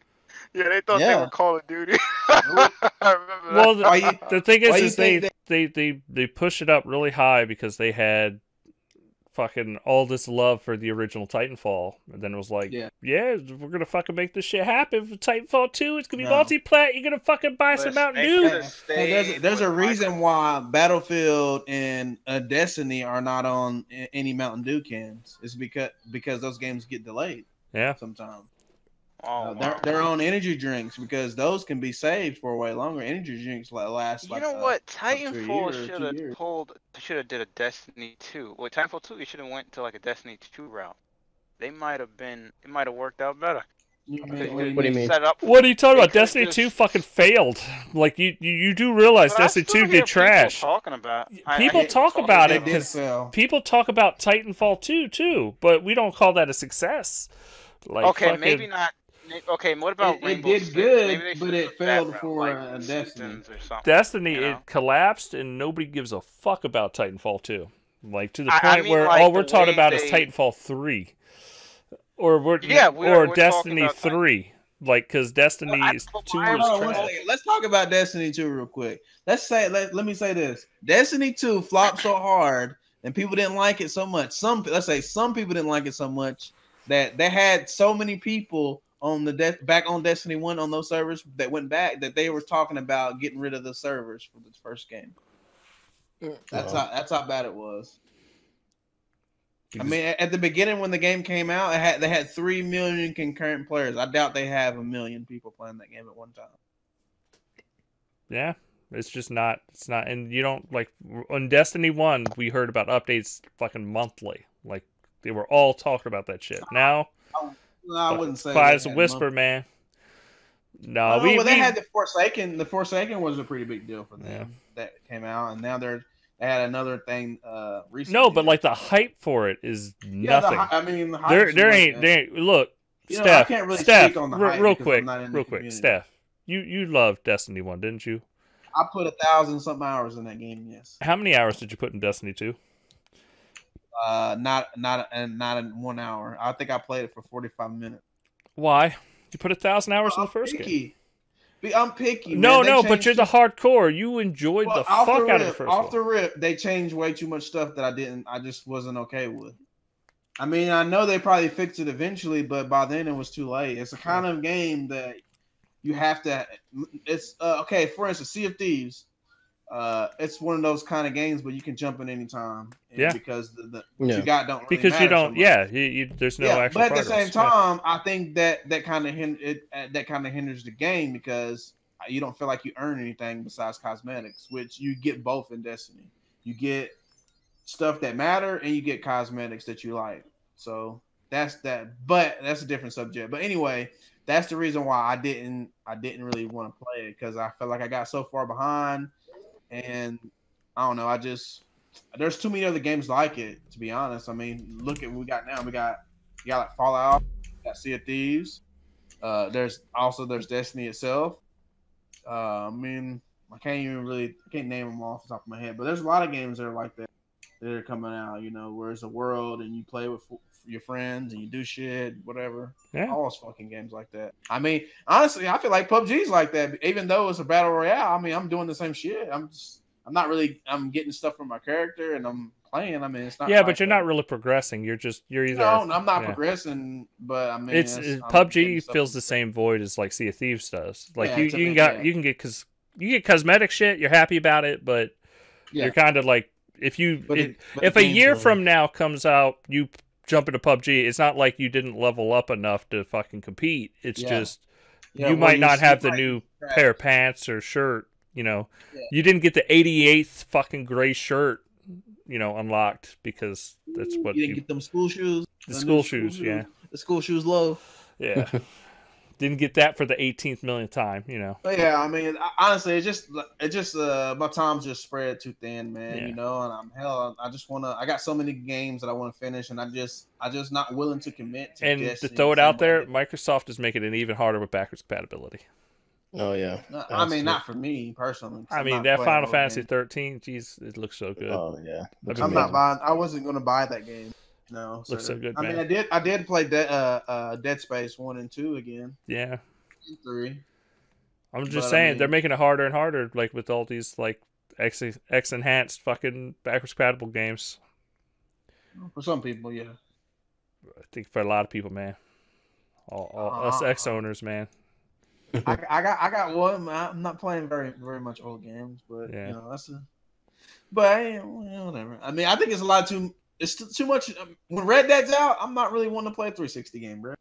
Yeah, they thought they Yeah. were Call of Duty. I remember that. Well, Why you- the thing why you is they think they push it up really high because they had fucking all this love for the original Titanfall, and then it was like, Yeah. we're gonna fucking make this shit happen for Titanfall 2. It's gonna be No. multi-plat. You're gonna fucking buy some Let's Mountain make Dew. it a Hey, stage there's a with reason Microsoft. why Battlefield and Destiny are not on any Mountain Dew cans. It's because those games get delayed Yeah, sometimes. Oh, They're on energy drinks because those can be saved for way longer. Energy drinks last You like know what? to a year Titanfall or should 2 have years. did a Destiny 2. Well, Titanfall 2, you should have went to like a Destiny 2 route. It might have worked out better. You Because mean- What do you mean? Set up. what are you talking They about? could Destiny just- 2 fucking failed. Like you do realize But I Destiny still 2 hear did trash. People talking about. I People hear talk talking about They it did 'cause fail. People talk about Titanfall 2 too, but we don't call that a success. Like Okay, fucking, maybe not. Okay, what about It Rainbow did Six? good, Maybe they but should've it took that failed route, for, like Destiny. Seasons or something. Destiny you know? it collapsed and nobody gives a fuck about Titanfall 2. Like to the I point mean, where like, all we're the talking way about is they- Titanfall 3. Or we're we're Destiny talking about 3. Like cuz Destiny I- is but 2 why is am I- Hold on one trash. second. Let's talk about Destiny 2 real quick. Let me say this. Destiny 2 flopped so hard and people didn't like it so much. Some people didn't like it so much that they had so many people on the back on Destiny 1 on those servers that went back that they were talking about getting rid of the servers for this first game. That's how bad it was. I mean, at the beginning when the game came out, they had 3 million concurrent players. I doubt they have 1 million people playing that game at one time. Yeah. It's just not and you don't like on Destiny 1 we heard about updates fucking monthly. Like they were all talking about that shit. Now No, I wouldn't say quiet they as a had whisper, man. No, Oh, well, they had the Forsaken. The Forsaken was a pretty big deal for them that came out, and now they had another thing recently. No, but like the hype for it is Yeah, nothing. the There hype's there like ain't that. there ain't look, You know, Steph. I can't really Steph, speak on the hype real because quick, I'm not in the real quick, community. Steph. you loved Destiny 1, didn't you? I put 1,000-something hours in that game. Yes. How many hours did you put in Destiny 2? Not in 1 hour. I think I played it for 45 minutes. Why? You put 1,000 hours in the first game. I'm picky. No, man. no, but you're the hardcore. You enjoyed the fuck out of the first one. Off the rip, they changed way too much stuff that I just wasn't okay with. I mean, I know they probably fixed it eventually, but by then it was too late. It's a kind of game that you have to. It's okay. For instance, Sea of Thieves. It's one of those kind of games, but you can jump in any time. Because you got don't really because you don't. So there's no actual. But at the same time, I think that kind of hinders the game because you don't feel like you earn anything besides cosmetics, which you get both in Destiny. You get stuff that matter, and you get cosmetics that you like. So that's that. But that's a different subject. But anyway, that's the reason why I didn't really want to play it because I felt like I got so far behind. And I don't know. There's too many other games like it, to be honest. I mean, look at what we got now. We got like Fallout, got Sea of Thieves. There's Destiny itself. I mean, I can't name them off the top of my head, but there's a lot of games that are like that are coming out. You know, where it's a world and you play with your friends and you do shit, whatever. Yeah. All those fucking games like that. I mean, honestly, I feel like PUBG's like that. Even though it's a battle royale, I mean, I'm doing the same shit. I'm getting stuff from my character and I'm playing. I mean, it's not. Yeah, but you're not really progressing. You're either. No, I'm not progressing. But I mean, PUBG fills the same void as like Sea of Thieves does. Like you can get cosmetic shit. You're happy about it, but you're kind of like if a year from now comes out, you jump into PUBG. It's not like you didn't level up enough to fucking compete. It's just you might not have the new pair of pants or shirt. You know, you didn't get the 88th fucking gray shirt, unlocked because that's what you didn't get them school shoes. The school shoes, yeah. The school shoes low. Yeah. Didn't get that for the 18th millionth time, But yeah, I mean, honestly, it just my time's just spread too thin, man. And I got so many games that I want to finish, and I just not willing to commit to. And to throw it out there, Microsoft is making it even harder with backwards compatibility. Oh yeah. I mean, not for me personally. I mean, that Final Fantasy 13, geez, it looks so good. Oh yeah. I'm not buying. I wasn't going to buy that game. No, looks so good. Man. I mean, I did play Dead Space 1 and 2 again. Yeah. 3. I'm just saying they're making it harder and harder, like with all these like X enhanced fucking backwards compatible games. For some people, yeah. I think for a lot of people, man. All us X owners, man. I got one. I'm not playing very very much old games, but whatever. I mean, I think it's a lot too. It's too much. When Red Dead's out, I'm not really wanting to play a 360 game, bro.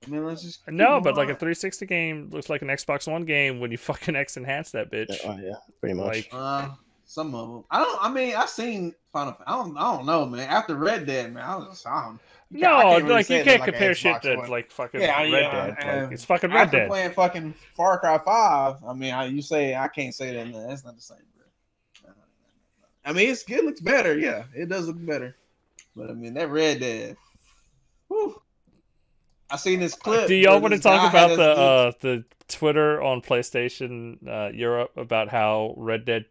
I mean, let's just but like a 360 game looks like an Xbox One game when you fucking X enhance that bitch. Oh yeah, pretty much. Like, some of them. I've seen Final. I don't know, man. After Red Dead, man, you can't compare shit to like fucking Red Dead. Like, it's fucking Red Dead. Playing fucking Far Cry 5. I mean, you say I can't say that. No, that's not the same, bro. I mean, it's good. Looks better. Yeah, it does look better. But I mean, that Red Dead. Whew. I seen this clip. Do y'all want to talk about the Twitter on PlayStation Europe about how Red Dead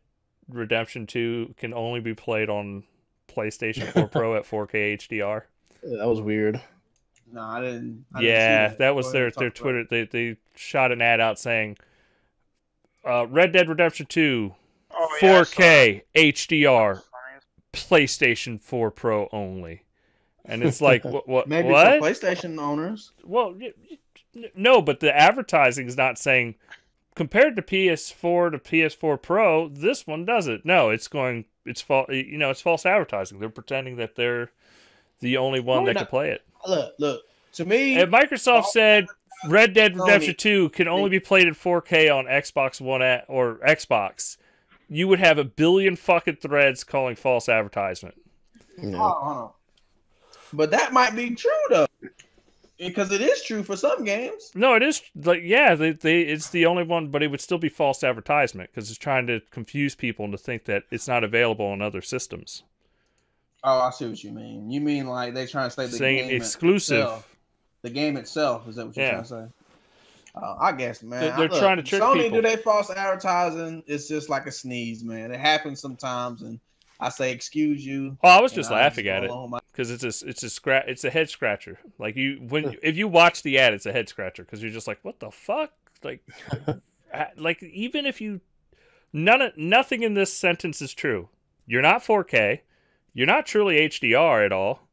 Redemption 2 can only be played on PlayStation 4 Pro at 4K HDR? Yeah, that was weird. No, I didn't. That was their Twitter. They shot an ad out saying Red Dead Redemption 2 4K HDR PlayStation 4 Pro only. And it's like, what? Maybe what? For PlayStation owners. Well, no, but the advertising is not saying compared to PS4 to PS4 Pro, this one doesn't. No, it's false advertising. They're pretending that they're the only one that can play it. Look. To me, if Microsoft said Red Dead Redemption 2 can only be played in 4K on Xbox One or Xbox, you would have a billion fucking threads calling false advertisement. Yeah. Hold on. But that might be true though, because it is true for some games. No, it is it's the only one, but it would still be false advertisement because it's trying to confuse people and to think that it's not available on other systems. Oh, I see what you mean. You mean like they trying to say the saying game exclusive. Itself. The game itself, is that what you're trying to say? I guess, man. They're trying to trick Sony people. do they false advertising? It's just like a sneeze, man. It happens sometimes, and I say excuse you. Oh, I was and just I laughing go at it along my- because it's a head scratcher. Like if you watch the ad, it's a head scratcher because you're just like, what the fuck? Like even if you nothing in this sentence is true. You're not 4K. You're not truly HDR at all.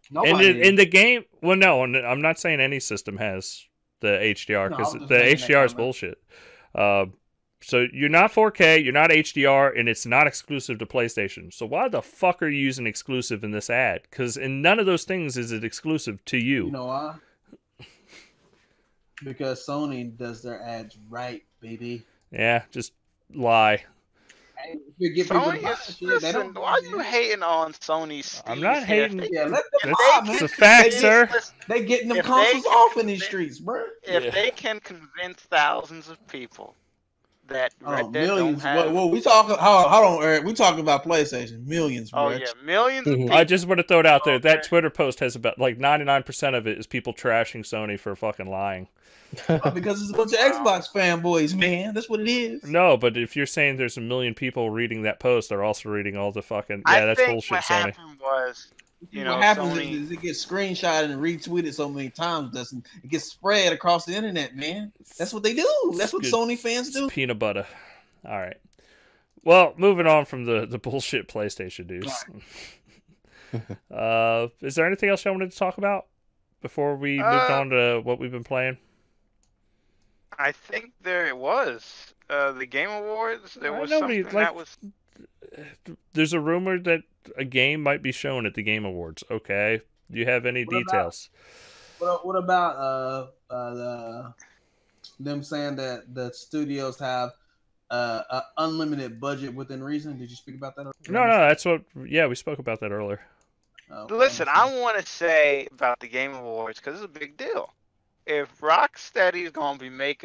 Nobody In the game, well, no, I'm not saying any system has the HDR No, because I'm just the making that HDR is comment. bullshit. So you're not 4K, you're not HDR, and it's not exclusive to PlayStation. So why the fuck are you using exclusive in this ad? Because in none of those things is it exclusive to you. You know why? Because Sony does their ads right, baby. Yeah, just lie. Hey, if you get people to Sony buy is shit, they listen. don't. Why are you hating on Sony's Steve's I'm not here? hating. Yeah, let them It's, buy, it's man. a fact, They sir. They getting them If consoles they- off in these streets, bro. If Yeah. they can convince thousands of people that Red Dead Millions. don't have, Well, we talking. Hold on, Eric. We talking about PlayStation. Millions, bro. oh yeah, millions of people. I just want to throw it out there. That Okay. Twitter post has about like 99% of it is people trashing Sony for fucking lying. Because it's a bunch of Xbox fanboys, man. That's what it is. No, but if you're saying there's a million people reading that post, they're also reading all the fucking I that's think bullshit, what Sony. happened was, you know, what happens Sony. is it gets screenshotted and retweeted so many times, doesn't it gets spread across the internet, man. That's what they do. That's what Good. Sony fans do. It's peanut butter. All right. Well, moving on from the bullshit PlayStation news. Is there anything else y'all wanted to talk about before we moved on to what we've been playing? I think there it was. The Game Awards. There was nobody, something like, that was. There's a rumor that a game might be shown at the Game Awards. Okay. Do you have any details? What about them saying that the studios have an unlimited budget within reason? Did you speak about that? No, that's what. Yeah, we spoke about that earlier. Listen, I want to say about the Game Awards because it's a big deal. If Rocksteady is going to be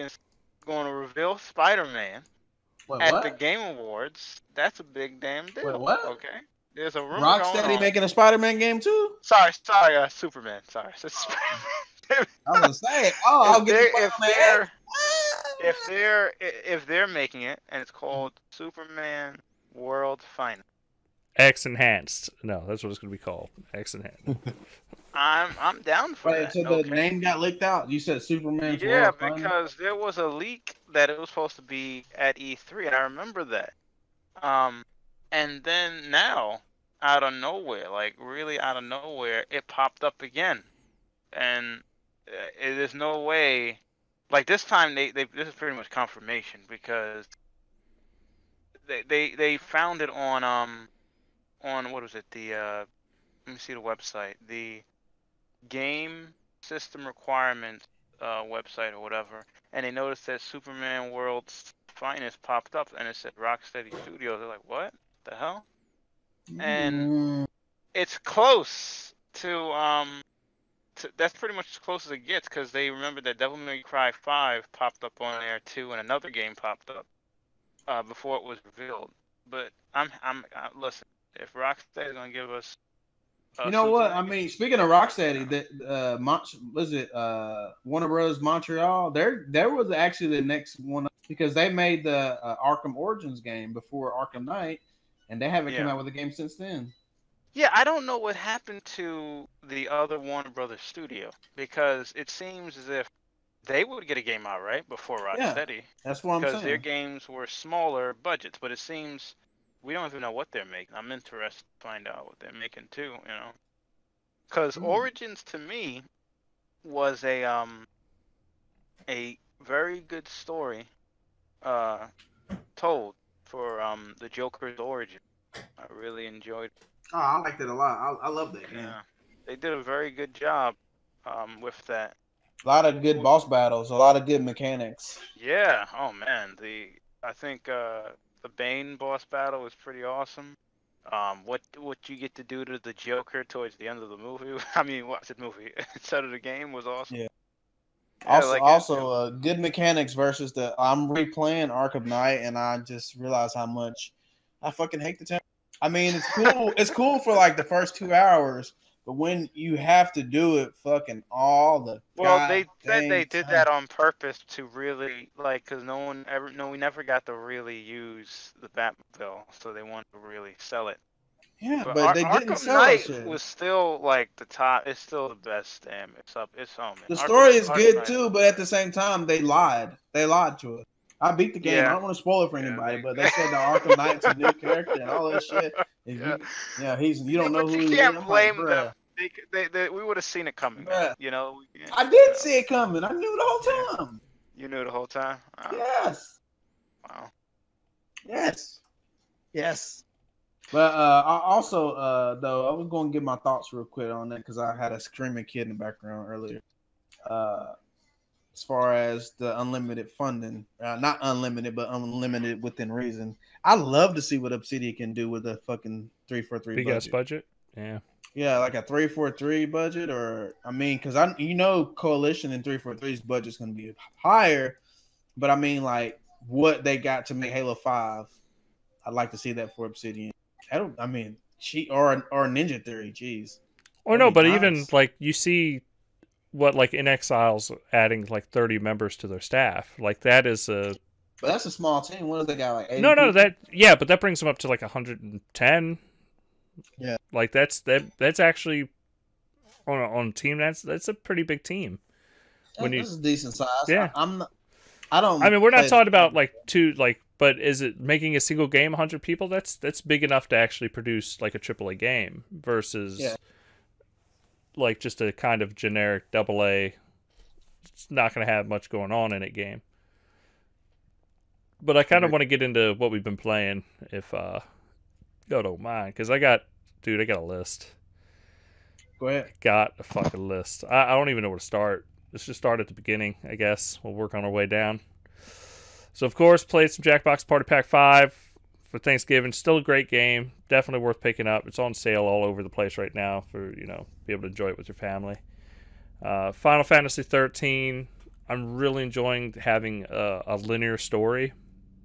going to reveal Spider-Man at the Game Awards, that's a big damn deal. Wait, what? Okay, there's a rumor Rocksteady going on. making a Spider-Man game too? Sorry, Superman. Sorry, so Spider-Man. I was gonna say, I'll get the Spider-Man. if they're making it and it's called Superman World Finest. X Enhanced. No, that's what it's going to be called. X Enhanced. I'm down for that. So the name got leaked out. You said Superman. Yeah, because there was a leak that it was supposed to be at E3, and I remember that. And then now, out of nowhere, like really out of nowhere, it popped up again, and there's no way. Like this time, this is pretty much confirmation because they found it on what was it, the let me see the website, the Game System Requirements website or whatever, and they noticed that Superman World's Finest popped up and it said Rocksteady Studios. They're like, what the hell? And it's close to that's pretty much as close as it gets because they remember that Devil May Cry 5 popped up on there too, and another game popped up before it was revealed. But I'm listen, if Rocksteady is gonna give us, you know what? I mean, speaking of Rocksteady, Warner Bros. Montreal, there was actually the next one because they made the Arkham Origins game before Arkham Knight, and they haven't come out with a game since then. Yeah, I don't know what happened to the other Warner Brothers studio because it seems as if they would get a game out right before Rocksteady. Yeah, that's what I'm saying. Because their games were smaller budgets, but it seems we don't even know what they're making. I'm interested to find out what they're making too. You know, because Origins to me was a very good story told for the Joker's origin. I really enjoyed it. Oh, I liked it a lot. I love that game. Yeah, they did a very good job with that. A lot of good boss battles, a lot of good mechanics. Yeah. Oh man, I think the Bane boss battle was pretty awesome. What you get to do to the Joker towards the end of the movie? I mean, what's the movie instead of the game was awesome. Yeah. Yeah, Also, good mechanics versus I'm replaying Arkham Knight, and I just realized how much I fucking hate the town. I mean, it's cool. It's cool for like the first 2 hours, But when you have to do it, fucking all the they said they did that on purpose to really because we never got to really use the Batmobile, so they wanted to really sell it. Yeah, but they didn't Arkham sell Knight it. was still like the top. It's still the best. Damn, it's home. The story is good too, but at the same time, they lied. They lied to us. I beat the game. Yeah. I don't want to spoil it for anybody, but they said the Arkham Knight's a new character and all that shit. You don't know who he is. You can't blame them. We would have seen it coming. You know. I did see it coming. I knew the whole time. You knew the whole time. Oh. Yes. Wow. Yes. But I also though I was going to give my thoughts real quick on that because I had a screaming kid in the background earlier. As far as the unlimited funding, not unlimited, but unlimited within reason. I love to see what Obsidian can do with a fucking 343 big budget. ass budget. Yeah, like a 343 budget, or because Coalition and 343's budget's going to be higher, but I mean like what they got to make Halo 5. I'd like to see that for Obsidian. Or Ninja Theory, jeez. Or no, but nice. Even like you see what like In Exile's adding like 30 members to their staff. Like that is a. But that's a small team. What do they got? Like 80 no, people? But that brings them up to like 110. Yeah, like that's actually on a team that's a pretty big team. This is decent size. Yeah, I mean, we're not talking about but is it making a single game 100 people? That's big enough to actually produce like a AAA game versus like just a kind of generic AA. It's not going to have much going on in it game. But I kind of want to get into what we've been playing if y'all don't mind, because I got a list. Go ahead. Got a fucking list. I don't even know where to start. Let's just start at the beginning, I guess. We'll work on our way down. So, of course, played some Jackbox Party Pack 5 for Thanksgiving. Still a great game. Definitely worth picking up. It's on sale all over the place right now for, be able to enjoy it with your family. Final Fantasy 13. I'm really enjoying having a linear story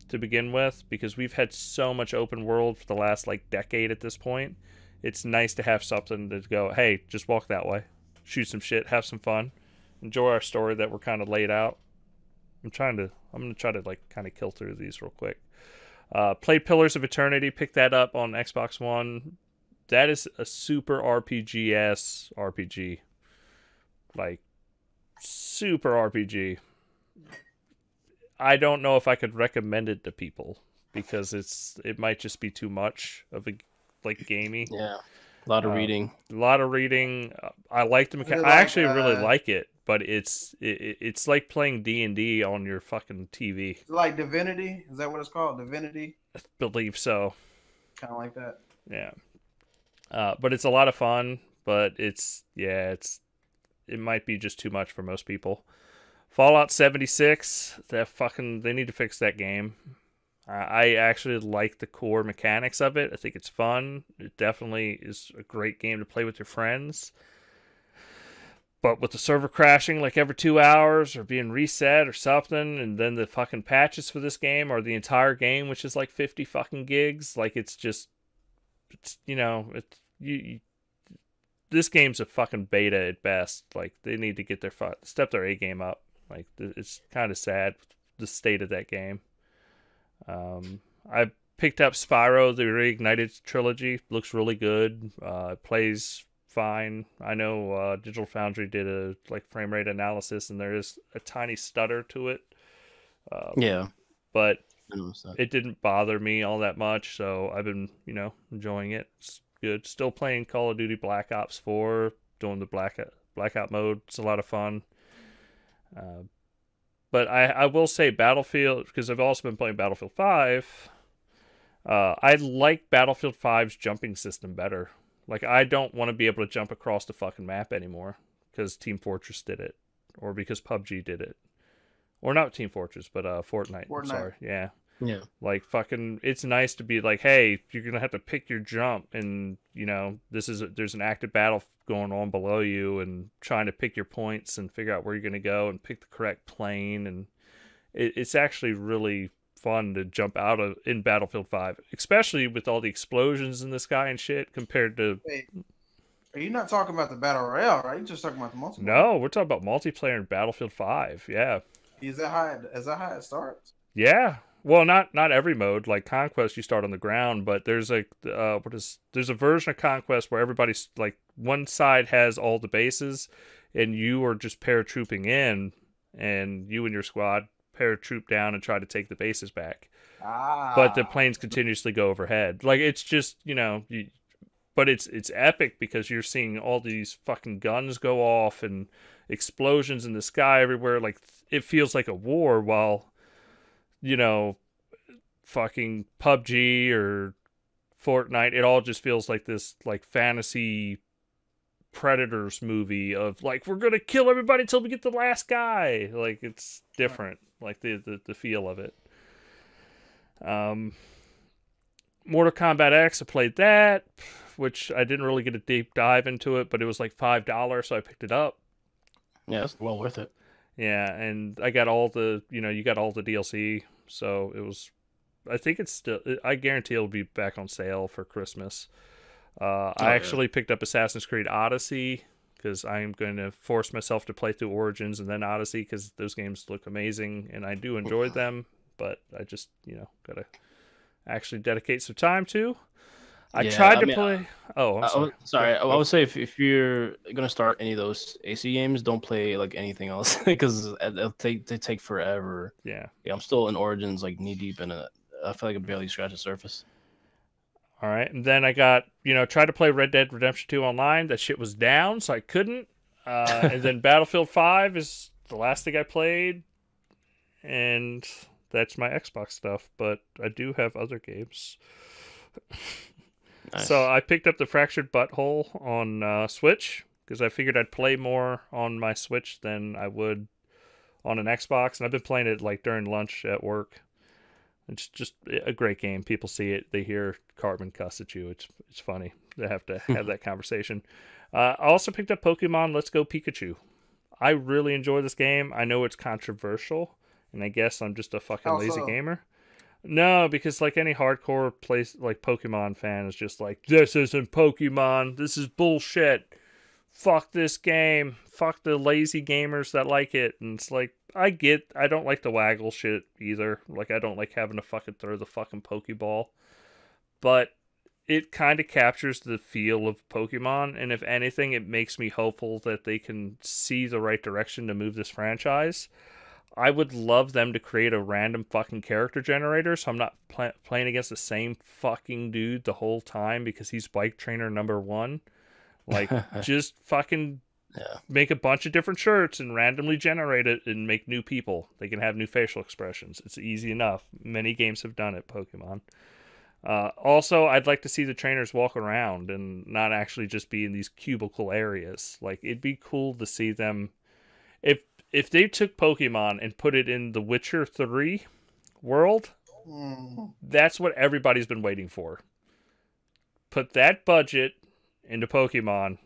to begin with, because we've had so much open world for the last decade at this point. It's nice to have something to go, hey, just walk that way, shoot some shit, have some fun, enjoy our story that we're kind of laid out. I'm going to try to kind of kill through these real quick. Played Pillars of Eternity, picked that up on Xbox One. That is a super RPG-esque RPG. Super RPG. I don't know if I could recommend it to people because it might just be too much of a gamey. Yeah, a lot of reading. I like the mechanics. I actually really like it, but it's like playing D&D on your fucking TV. Like Divinity? Is that what it's called? Divinity? I believe so. Kind of like that. Yeah. But it's a lot of fun. But it might be just too much for most people. Fallout 76, they need to fix that game. I actually like the core mechanics of it. I think it's fun. It definitely is a great game to play with your friends. But with the server crashing every 2 hours or being reset or something, and then the fucking patches for this game or the entire game, which is 50 fucking gigs, this game's a fucking beta at best. They need to get step their A game up. It's kind of sad, the state of that game. I picked up Spyro, the Reignited trilogy. Looks really good. Plays fine. I know Digital Foundry did a frame rate analysis, and there is a tiny stutter to it. But it didn't bother me all that much, so I've been, enjoying it. It's good. Still playing Call of Duty Black Ops 4, doing the blackout mode. It's a lot of fun. But I will say Battlefield, because I've also been playing Battlefield 5. I like Battlefield 5's jumping system better. I don't want to be able to jump across the fucking map anymore because Team Fortress did it, or because PUBG did it, or not Team Fortress, but Fortnite. I'm sorry, yeah. It's nice to be hey, you're gonna have to pick your jump, and there's an active battle going on below you, and trying to pick your points and figure out where you're gonna go and pick the correct plane, and it's actually really fun to jump out of in Battlefield 5, especially with all the explosions in the sky and shit compared to. Are you not talking about the battle royale, right? You're just talking about the multiplayer. No, we're talking about multiplayer in Battlefield 5. Yeah. Is that how it starts? Yeah. Well, not every mode. Like Conquest, you start on the ground, but there's there's a version of Conquest where everybody's like one side has all the bases, and you are just paratrooping in, and you and your squad paratroop down and try to take the bases back. But the planes continuously go overhead. Like it's just but it's epic because you're seeing all these fucking guns go off and explosions in the sky everywhere. Like it feels like a war while fucking PUBG or Fortnite, it all just feels like this like fantasy Predators movie of like we're gonna kill everybody until we get the last guy. Like it's different, like the feel of it. Mortal Kombat X, I played that, which I didn't really get a deep dive into it, but it was like $5, so I picked it up. Yeah, it's well worth it. Yeah, and I got all the, you got all the DLC, so it was, I think it's still, I guarantee it'll be back on sale for Christmas. I actually picked up Assassin's Creed Odyssey, because I'm going to force myself to play through Origins and then Odyssey, because those games look amazing, and I do enjoy them, but I just, gotta actually dedicate some time to. I tried to play. I'm sorry. I would say if you're gonna start any of those AC games, don't play like anything else because they take forever. Yeah. I'm still in Origins, like knee deep in it. I feel like I barely scratched the surface. All right, and then I got tried to play Red Dead Redemption 2 online. That shit was down, so I couldn't. And then Battlefield 5 is the last thing I played, and that's my Xbox stuff. But I do have other games. Nice. So I picked up the Fractured Butthole on Switch because I figured I'd play more on my Switch than I would on an Xbox, and I've been playing it like during lunch at work. It's just a great game. People see it, they hear Cartman cuss at you. It's funny. They have to have that conversation. I also picked up Pokemon Let's Go Pikachu. I really enjoy this game. I know it's controversial, and I guess I'm just a fucking lazy gamer. No, because like any hardcore Pokemon fan is just like, this isn't Pokemon. This is bullshit. Fuck this game. Fuck the lazy gamers that like it. And it's like, I don't like the waggle shit either. Like, I don't like having to fucking throw the fucking Pokeball. But it kind of captures the feel of Pokemon. And if anything, it makes me hopeful that they can see the right direction to move this franchise. I would love them to create a random fucking character generator so I'm not playing against the same fucking dude the whole time because he's bike trainer number 1. Like, just fucking make a bunch of different shirts and randomly generate it and make new people. They can have new facial expressions. It's easy enough. Many games have done it, Pokemon. Also, I'd like to see the trainers walk around and not actually just be in these cubicle areas. Like, it'd be cool to see them... If they took Pokemon and put it in the Witcher 3 world, that's what everybody's been waiting for. Put that budget into Pokemon,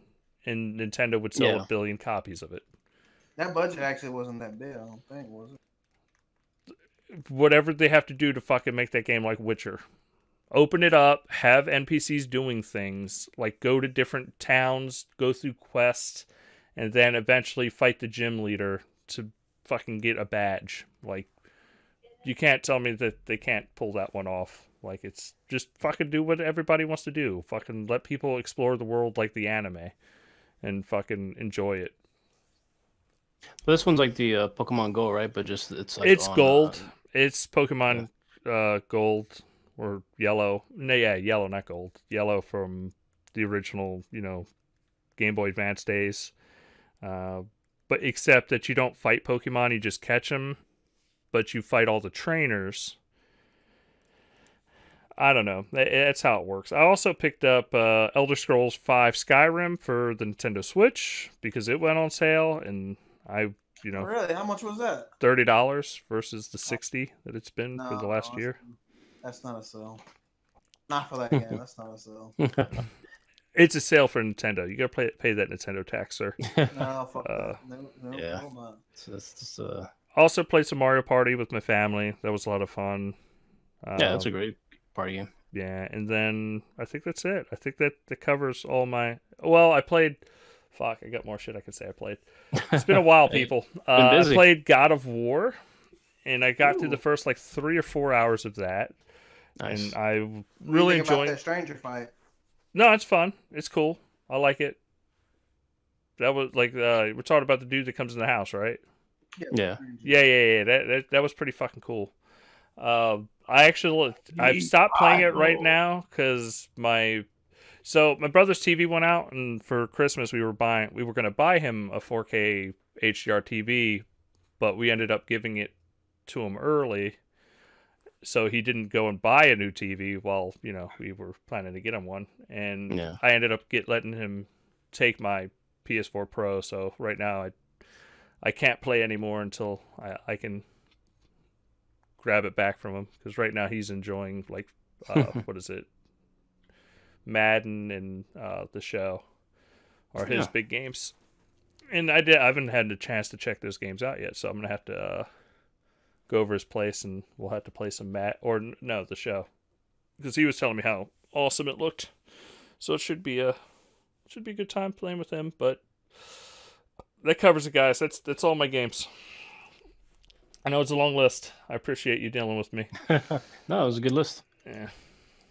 and Nintendo would sell 1 billion copies of it. That budget actually wasn't that big, I don't think, was it? Whatever they have to do to fucking make that game like Witcher. Open it up, have NPCs doing things, like go to different towns, go through quests, and then eventually fight the gym leader to fucking get a badge. Like, you can't tell me that they can't pull that one off. Like, it's just fucking do what everybody wants to do. Fucking let people explore the world like the anime and fucking enjoy it. But this one's like the Pokemon Go, right? But just it's like it's gold. It's Pokemon Gold or Yellow. No, yeah, Yellow, not Gold. Yellow from the original, Game Boy Advance days. But except that you don't fight Pokemon, you just catch them, but you fight all the trainers. I don't know. That's how it works. I also picked up Elder Scrolls V Skyrim for the Nintendo Switch because it went on sale, and Really? How much was that? $30 versus the $60 that it's been for the last year. That's not a sale. Not for that game. That's not a sale. It's a sale for Nintendo. You gotta pay that Nintendo tax, sir. No, fuck that. No, yeah. So that's just, Also played some Mario Party with my family. That was a lot of fun. Yeah, that's a great party game. Yeah, and then I think that's it. I think that covers all my. Well, I played. Fuck, I got more shit I could say I played. It's been a while, Hey, people. been I busy. played God of War, and I got through the Ooh. first like 3 or 4 hours of that, Nice. and I What do you really think about enjoyed. that stranger fight? No, it's fun. It's cool. I like it. That was like we're talking about the dude that comes in the house, right? Yeah. Yeah. That was pretty fucking cool. I've stopped playing it right now because my brother's TV went out, and for Christmas we were gonna buy him a 4K HDR TV, but we ended up giving it to him early, so he didn't go and buy a new TV while we were planning to get him one, and Yeah. I ended up letting him take my PS4 Pro. So right now I can't play anymore until I can grab it back from him, because right now he's enjoying like what is it, Madden and the show are his Yeah. big games, and I haven't had a chance to check those games out yet, so I'm gonna have to go over his place and we'll have to play some the show, because he was telling me how awesome it looked, so it should be a good time playing with him. But that covers it, guys. That's all my games. I know it's a long list. I appreciate you dealing with me. No, it was a good list. Yeah.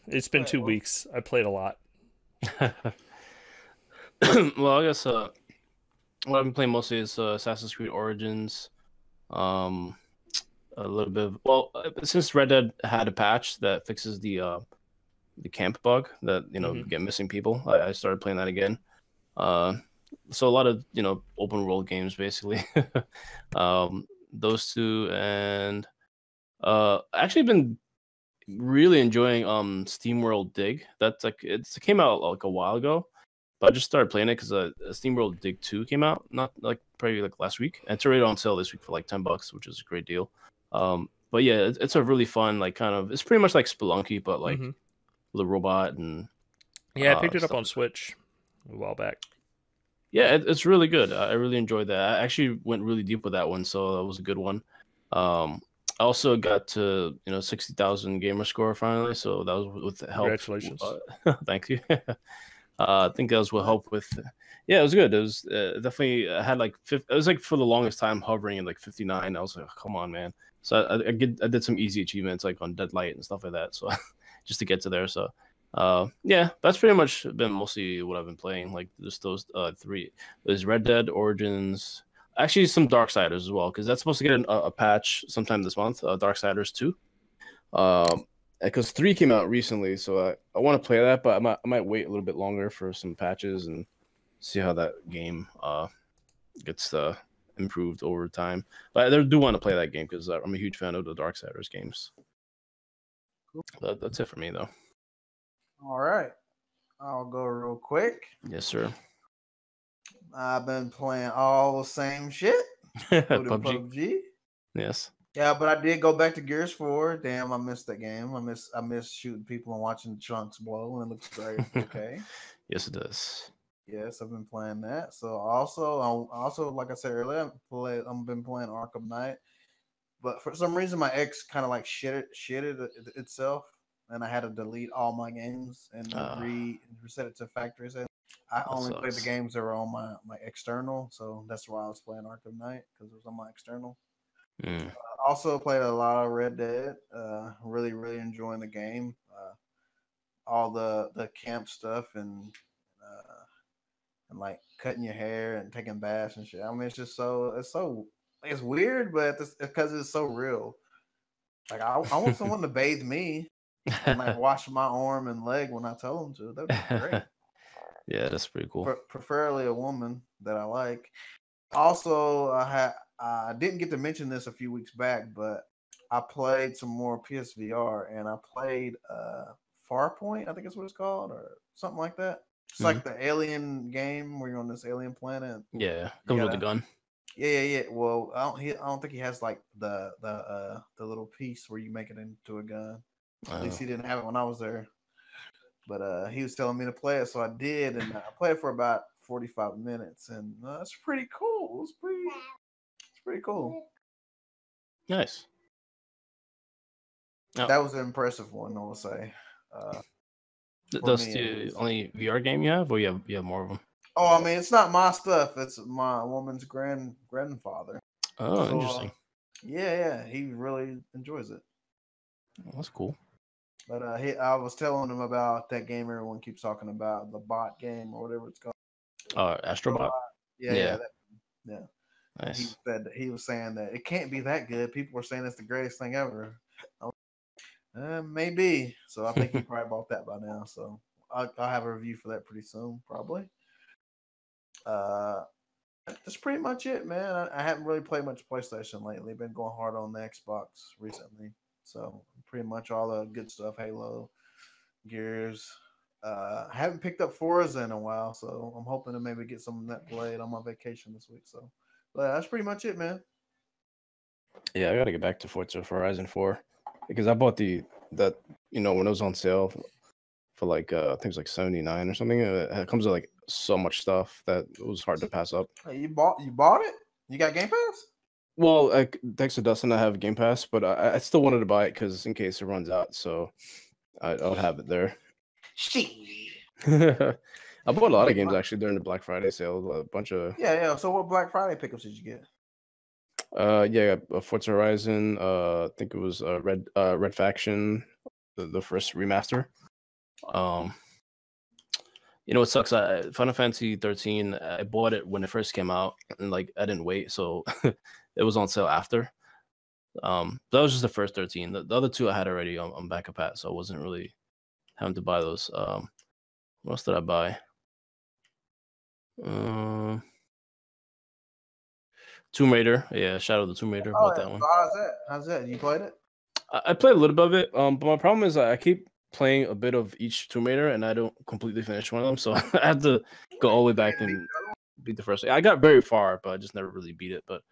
It's been 2 weeks. I played a lot. Well, I guess what I've been playing mostly is Assassin's Creed Origins. A little bit of, since Red Dead had a patch that fixes the camp bug that get missing people, I started playing that again. So a lot of open world games basically. Those two, and actually been really enjoying SteamWorld Dig. That's like it came out like a while ago, but I just started playing it because SteamWorld Dig 2 came out not like probably like last week, and it's already on sale this week for like $10, which is a great deal. But yeah, it's a really fun like kind of, it's pretty much like Spelunky, but like the robot and yeah, I picked it up stuff on like Switch a while back. Yeah, it's really good. I really enjoyed that. I actually went really deep with that one, so that was a good one. I also got to 60,000 gamer score finally, so that was with the help. Congratulations. Thank you. I think that was what helped with. Yeah, it was good. It was definitely, I had like it was like for the longest time hovering in like 59. I was like, oh, come on, man. So I did some easy achievements like on Deadlight and stuff like that. So just to get to there. So yeah, that's pretty much been mostly what I've been playing. Like just those three. There's Red Dead Origins. Actually, some Darksiders as well, because that's supposed to get a patch sometime this month. Darksiders 2. Because 3 came out recently, so I want to play that, but I might wait a little bit longer for some patches and see how that game gets improved over time. But I do want to play that game because I'm a huge fan of the Darksiders games. That's it for me, though. All right, I'll go real quick. Yes, sir. I've been playing all the same shit. PUBG. Yes. Yeah, but I did go back to Gears 4. Damn, I missed that game. I miss shooting people and watching the chunks blow, and it looks great. Okay. Yes, it does. Yes, I've been playing that. So also like I said earlier, I've been playing Arkham Knight. But for some reason, my ex kind of like shitted itself, and I had to delete all my games and reset it to factory setting. I only played the games that were on my external, so that's why I was playing Arkham Knight, because it was on my external. Also played a lot of Red Dead. Really enjoying the game. All the camp stuff and like cutting your hair and taking baths and shit. I mean, it's just it's weird, but it's because it's so real. Like I want someone to bathe me and like wash my arm and leg when I tell them to. That'd be great. Yeah, that's pretty cool. Preferably a woman that I like. Also, I didn't get to mention this a few weeks back, but I played some more PSVR, and I played Farpoint, I think that's what it's called, or something like that. It's like the alien game where you're on this alien planet. Yeah, comes with a gun. Yeah. Well, I don't think he has like the little piece where you make it into a gun. At least he didn't have it when I was there. But he was telling me to play it, so I did, and I played it for about 45 minutes, and it's pretty cool. It's pretty cool. Nice. That was an impressive one, I will say. That's the only VR game you have, or you have more of them? Oh, I mean, it's not my stuff. It's my woman's grandfather. Oh, interesting. Yeah, he really enjoys it. Well, that's cool. But I was telling him about that game everyone keeps talking about, the bot game or whatever it's called. Astrobot. Yeah. Nice. He was saying that it can't be that good. People were saying it's the greatest thing ever. Maybe. So I think he probably bought that by now. So I'll have a review for that pretty soon, probably. That's pretty much it, man. I haven't really played much PlayStation lately. Been going hard on the Xbox recently. So pretty much all the good stuff, Halo, Gears. I haven't picked up Forza in a while, so I'm hoping to maybe get some of that played on my vacation this week. So, but that's pretty much it, man. Yeah, I gotta get back to Forza Horizon 4 because I bought that when it was on sale for like I think it was like 79 or something. It comes with like so much stuff that it was hard to pass up. Hey, you bought it? You got Game Pass? Well, thanks to Dustin, I have Game Pass, but I still wanted to buy it because in case it runs out, so I'll have it there. I bought a lot of games actually during the Black Friday sale. A bunch of yeah. So what Black Friday pickups did you get? Forza Horizon. I think it was Red Faction, the first remaster. What sucks? Final Fantasy 13. I bought it when it first came out, and like I didn't wait, so it was on sale after. That was just the first 13. The other two I had already on backup at, so I wasn't really having to buy those. What else did I buy? Tomb Raider. Yeah, Shadow of the Tomb Raider. Bought that one. How's that? You played it? I played a little bit of it, but my problem is I keep playing a bit of each Tomb Raider, and I don't completely finish one of them, so I had to go all the way back and beat the first. I got very far, but I just never really beat it. But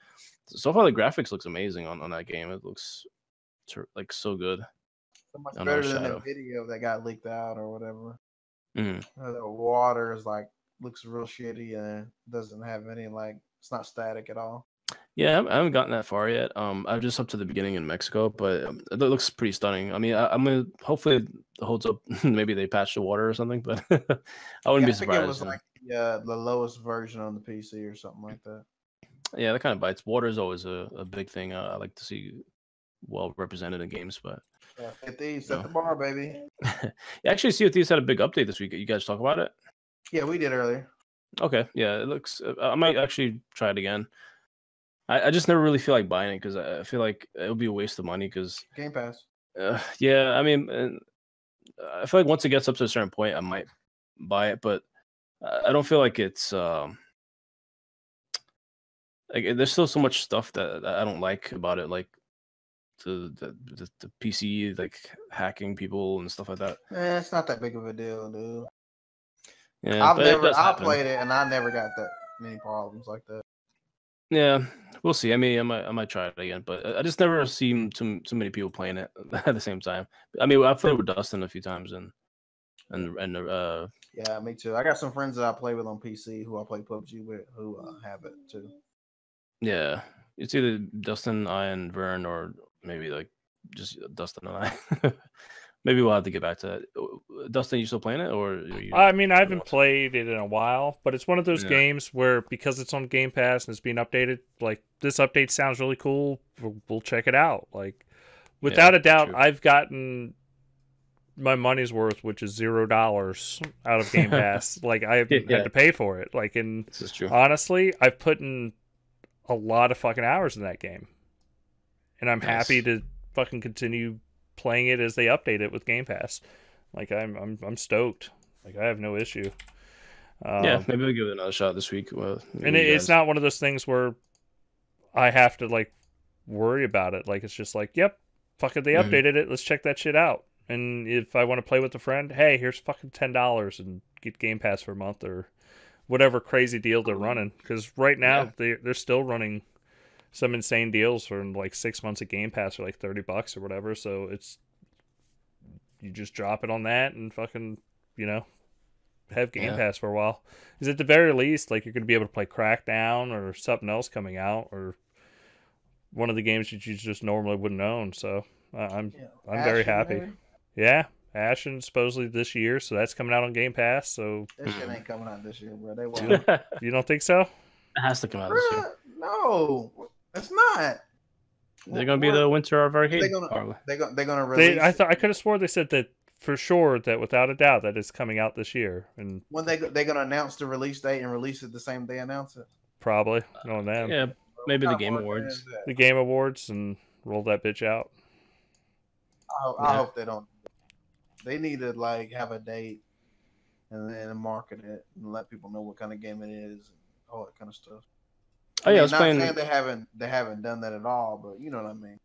so far, the graphics looks amazing on that game. It looks like so good. So much better than the video that got leaked out or whatever. Mm-hmm. The water is looks real shitty and doesn't have any it's not static at all. Yeah, I haven't gotten that far yet. I'm just up to the beginning in Mexico, but it looks pretty stunning. I mean, I'm gonna hopefully it holds up. Maybe they patch the water or something, but I wouldn't be surprised. I think it was the lowest version on the PC or something like that. Yeah, that kind of bites. Water is always a big thing. I like to see well represented in games, but set the bar, baby. Actually, Sea of Thieves had a big update this week. You guys talk about it? Yeah, we did earlier. Okay, yeah, it looks. I might actually try it again. I just never really feel like buying it because I feel like it would be a waste of money because Game Pass. Yeah, I mean, I feel like once it gets up to a certain point, I might buy it, but I don't feel like it's like there's still so much stuff that I don't like about it, like the PC like hacking people and stuff like that. It's not that big of a deal, dude. Yeah, I played it and I never got that many problems like that. Yeah, we'll see. I mean, I might try it again, but I just never seen too many people playing it at the same time. I mean, I played with Dustin a few times, and yeah, me too. I got some friends that I play with on PC who I play PUBG with who have it too. Yeah, it's either Dustin, I, and Vern, or maybe like just Dustin and I. Maybe we'll have to get back to that. Dustin, you still playing it, or? I mean, I haven't played it in a while, but it's one of those games where because it's on Game Pass and it's being updated, like this update sounds really cool. We'll check it out. Like, without a doubt, true. I've gotten my money's worth, which is $0 out of Game Pass. Like, I haven't had to pay for it. Like, and this is true. Honestly, I've put in a lot of fucking hours in that game, and I'm happy to fucking continue playing it as they update it with Game Pass. Like I'm stoked. Like I have no issue. Yeah, maybe we'll give it another shot this week. Well, and it's not one of those things where I have to like worry about it. Like it's just like, yep, fuck it, they updated it. Let's check that shit out. And if I want to play with a friend, hey, here's fucking $10 and get Game Pass for a month or whatever crazy deal they're running. Because right now they're still running some insane deals for like 6 months of Game Pass for like $30 or whatever. So it's you just drop it on that and fucking have Game Pass for a while. Because at the very least, like you're gonna be able to play Crackdown or something else coming out or one of the games that you just normally wouldn't own. So I'm very happy. Maybe? Yeah, Ashen supposedly this year, so that's coming out on Game Pass. So This shit ain't coming out this year, bro. They you won't. don't, you don't think so? It has to come out this year. Bruh, no, it's not. They're gonna be the winter of arcade. They're gonna probably. they're gonna release. I could have swore they said that for sure, that without a doubt, that it's coming out this year, and when they're gonna announce the release date and release it the same day announce it. probably knowing them, Yeah, maybe the What Game kind of marketing Awards. is that? the Game Awards, and roll that bitch out. I hope they don't. They need to like have a date and then market it and let people know what kind of game it is and all that kind of stuff. Oh yeah, I mean, was not playing. saying they haven't done that at all, but you know what I mean.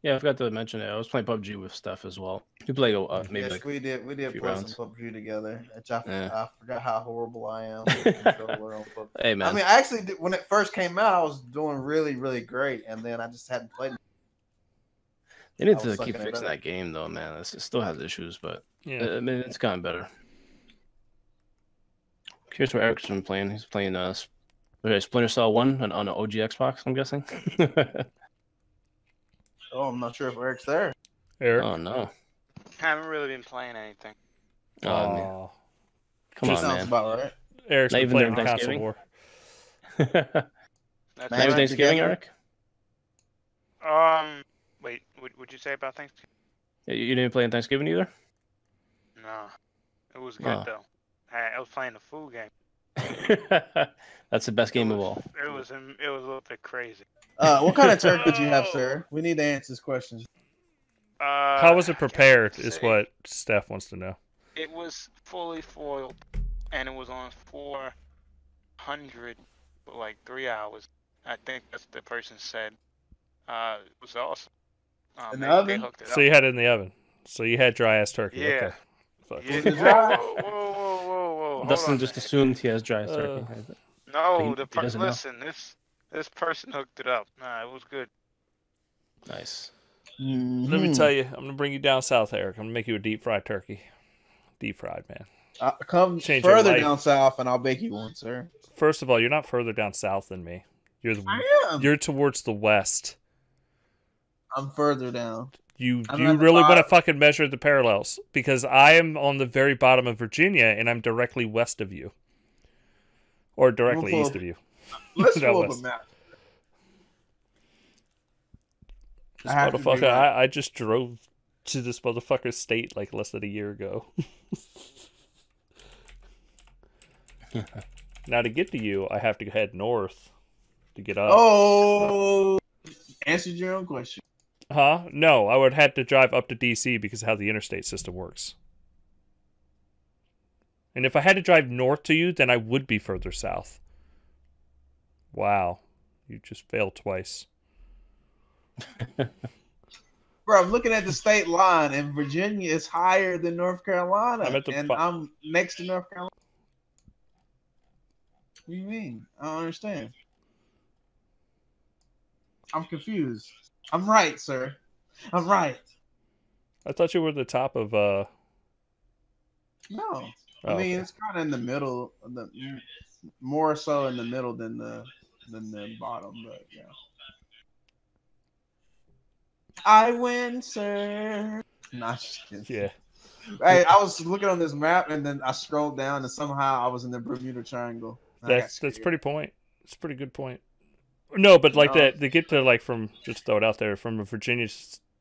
Yeah, I forgot to mention it. I was playing PUBG with Steph as well. We played maybe Yes, like we did few play rounds. some PUBG together. Which I Yeah. forgot how horrible I am. with the controller on PUBG. Hey man, I mean, I actually did, when it first came out, I was doing really, really great, and then I just hadn't played it. they need I to was keep sucking it fixing up. that game though, man. It still has issues, but Yeah, I mean it's gotten better. Here's what Eric's been playing. He's playing Splinter Cell 1 on an OG Xbox, I'm guessing. Oh, I'm not sure if Eric's there. Eric. Oh no. Haven't really been playing anything. Oh, man. Aw. Come Sounds on, man. about right. Eric's Not been even playing during console Thanksgiving? war. That's Man, Not even right Thanksgiving, together. Eric? Wait, would you say about Thanksgiving? You didn't play on Thanksgiving either? No, it was good Oh. though. I was playing the food game. That's the best game of all. It was a little bit crazy. What kind of turkey did you have, sir? We need to answer this question. How was it I can't prepared? really Is say. what Steph wants to know. It was fully foiled, and it was on 400 for like 3 hours. I think that's what the person said. It was awesome. In They the oven? hooked it So you had it in the oven. So you had dry ass turkey. Yeah. Okay. Fuck. Yeah. Was it Whoa, dry? whoa. Hold Dustin on. just assumed he has dry turkey. No, He doesn't know. listen, this person hooked it up. Nah, it was good. Nice. Let me tell you, I'm gonna bring you down south, Eric. I'm gonna make you a deep fried turkey. Deep fried, man. Come Change your further life. down south, and I'll bake you one, sir. First of all, you're not further down south than me. I am. You're towards the west. I'm further down. You I'm you at the really want to bottom. fucking measure the parallels because I am on the very bottom of Virginia and I'm directly west of you, or directly pull east up- of you. Let's That pull up was- a map. This I have to motherfucker, be right. I just drove to this motherfucker's state like less than a year ago. Now to get to you, I have to head north to get up. Oh, answered your own question. Huh? No, I would have to drive up to DC because of how the interstate system works. And if I had to drive north to you, then I would be further south. Wow. You just failed twice. Bro, I'm looking at the state line, and Virginia is higher than North Carolina, I'm at the and bo- I'm next to North Carolina. What do you mean? I don't understand. I'm confused. I'm right, sir. I'm right. I thought you were the top of No, Oh, I mean okay. it's kind of in the middle, more so in the middle than the bottom, but yeah. I win, sir. Not just kidding. Yeah. Hey, I was looking on this map and then I scrolled down and somehow I was in the Bermuda Triangle. I got That's scared. pretty point. It's a pretty good point. No, but like No. that to get to like from just throw it out there from Virginia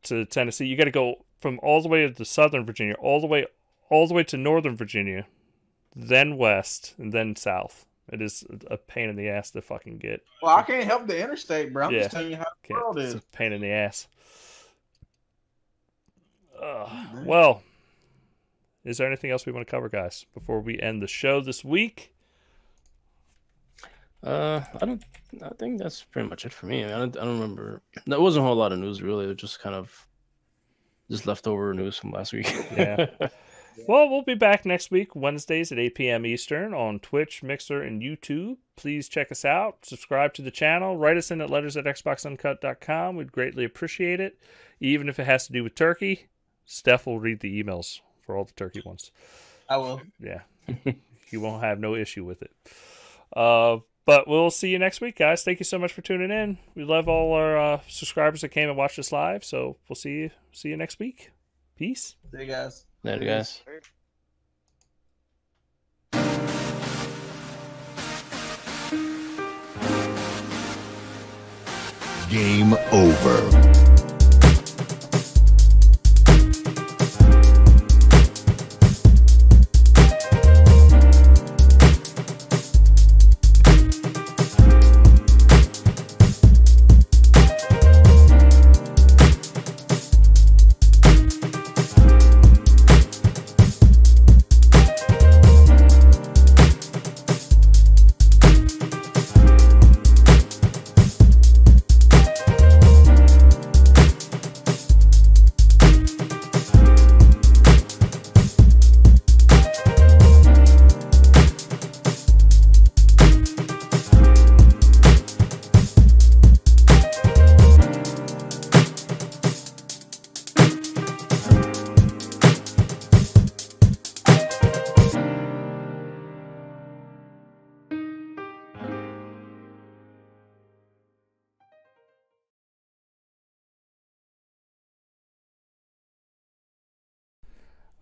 to Tennessee, you got to go from all the way to southern Virginia, all the way to northern Virginia, then west, and then south. It is a pain in the ass to fucking get. Well, I can't help the interstate, bro. I'm Yeah. just telling you how the world It's is. a pain in the ass. man. Well, is there anything else we want to cover, guys, before we end the show this week? I think that's pretty much it for me. I don't remember. There wasn't a whole lot of news really. It was just kind of just leftover news from last week. Yeah. Well, we'll be back next week, Wednesdays at 8 p.m. Eastern on Twitch, Mixer, and YouTube. Please check us out. Subscribe to the channel. Write us in at letters@xboxuncut.com. We'd greatly appreciate it. Even if it has to do with turkey, Steph will read the emails for all the turkey ones. I will. Yeah. You won't have no issue with it. But we'll see you next week, guys. Thank you so much for tuning in. We love all our subscribers that came and watched us live. So we'll see you next week. Peace. See you guys. Later, guys. Game over.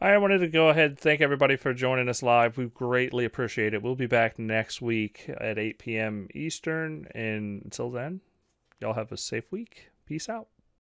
I wanted to go ahead and thank everybody for joining us live. We greatly appreciate it. We'll be back next week at 8 p.m. Eastern. And until then, y'all have a safe week. Peace out.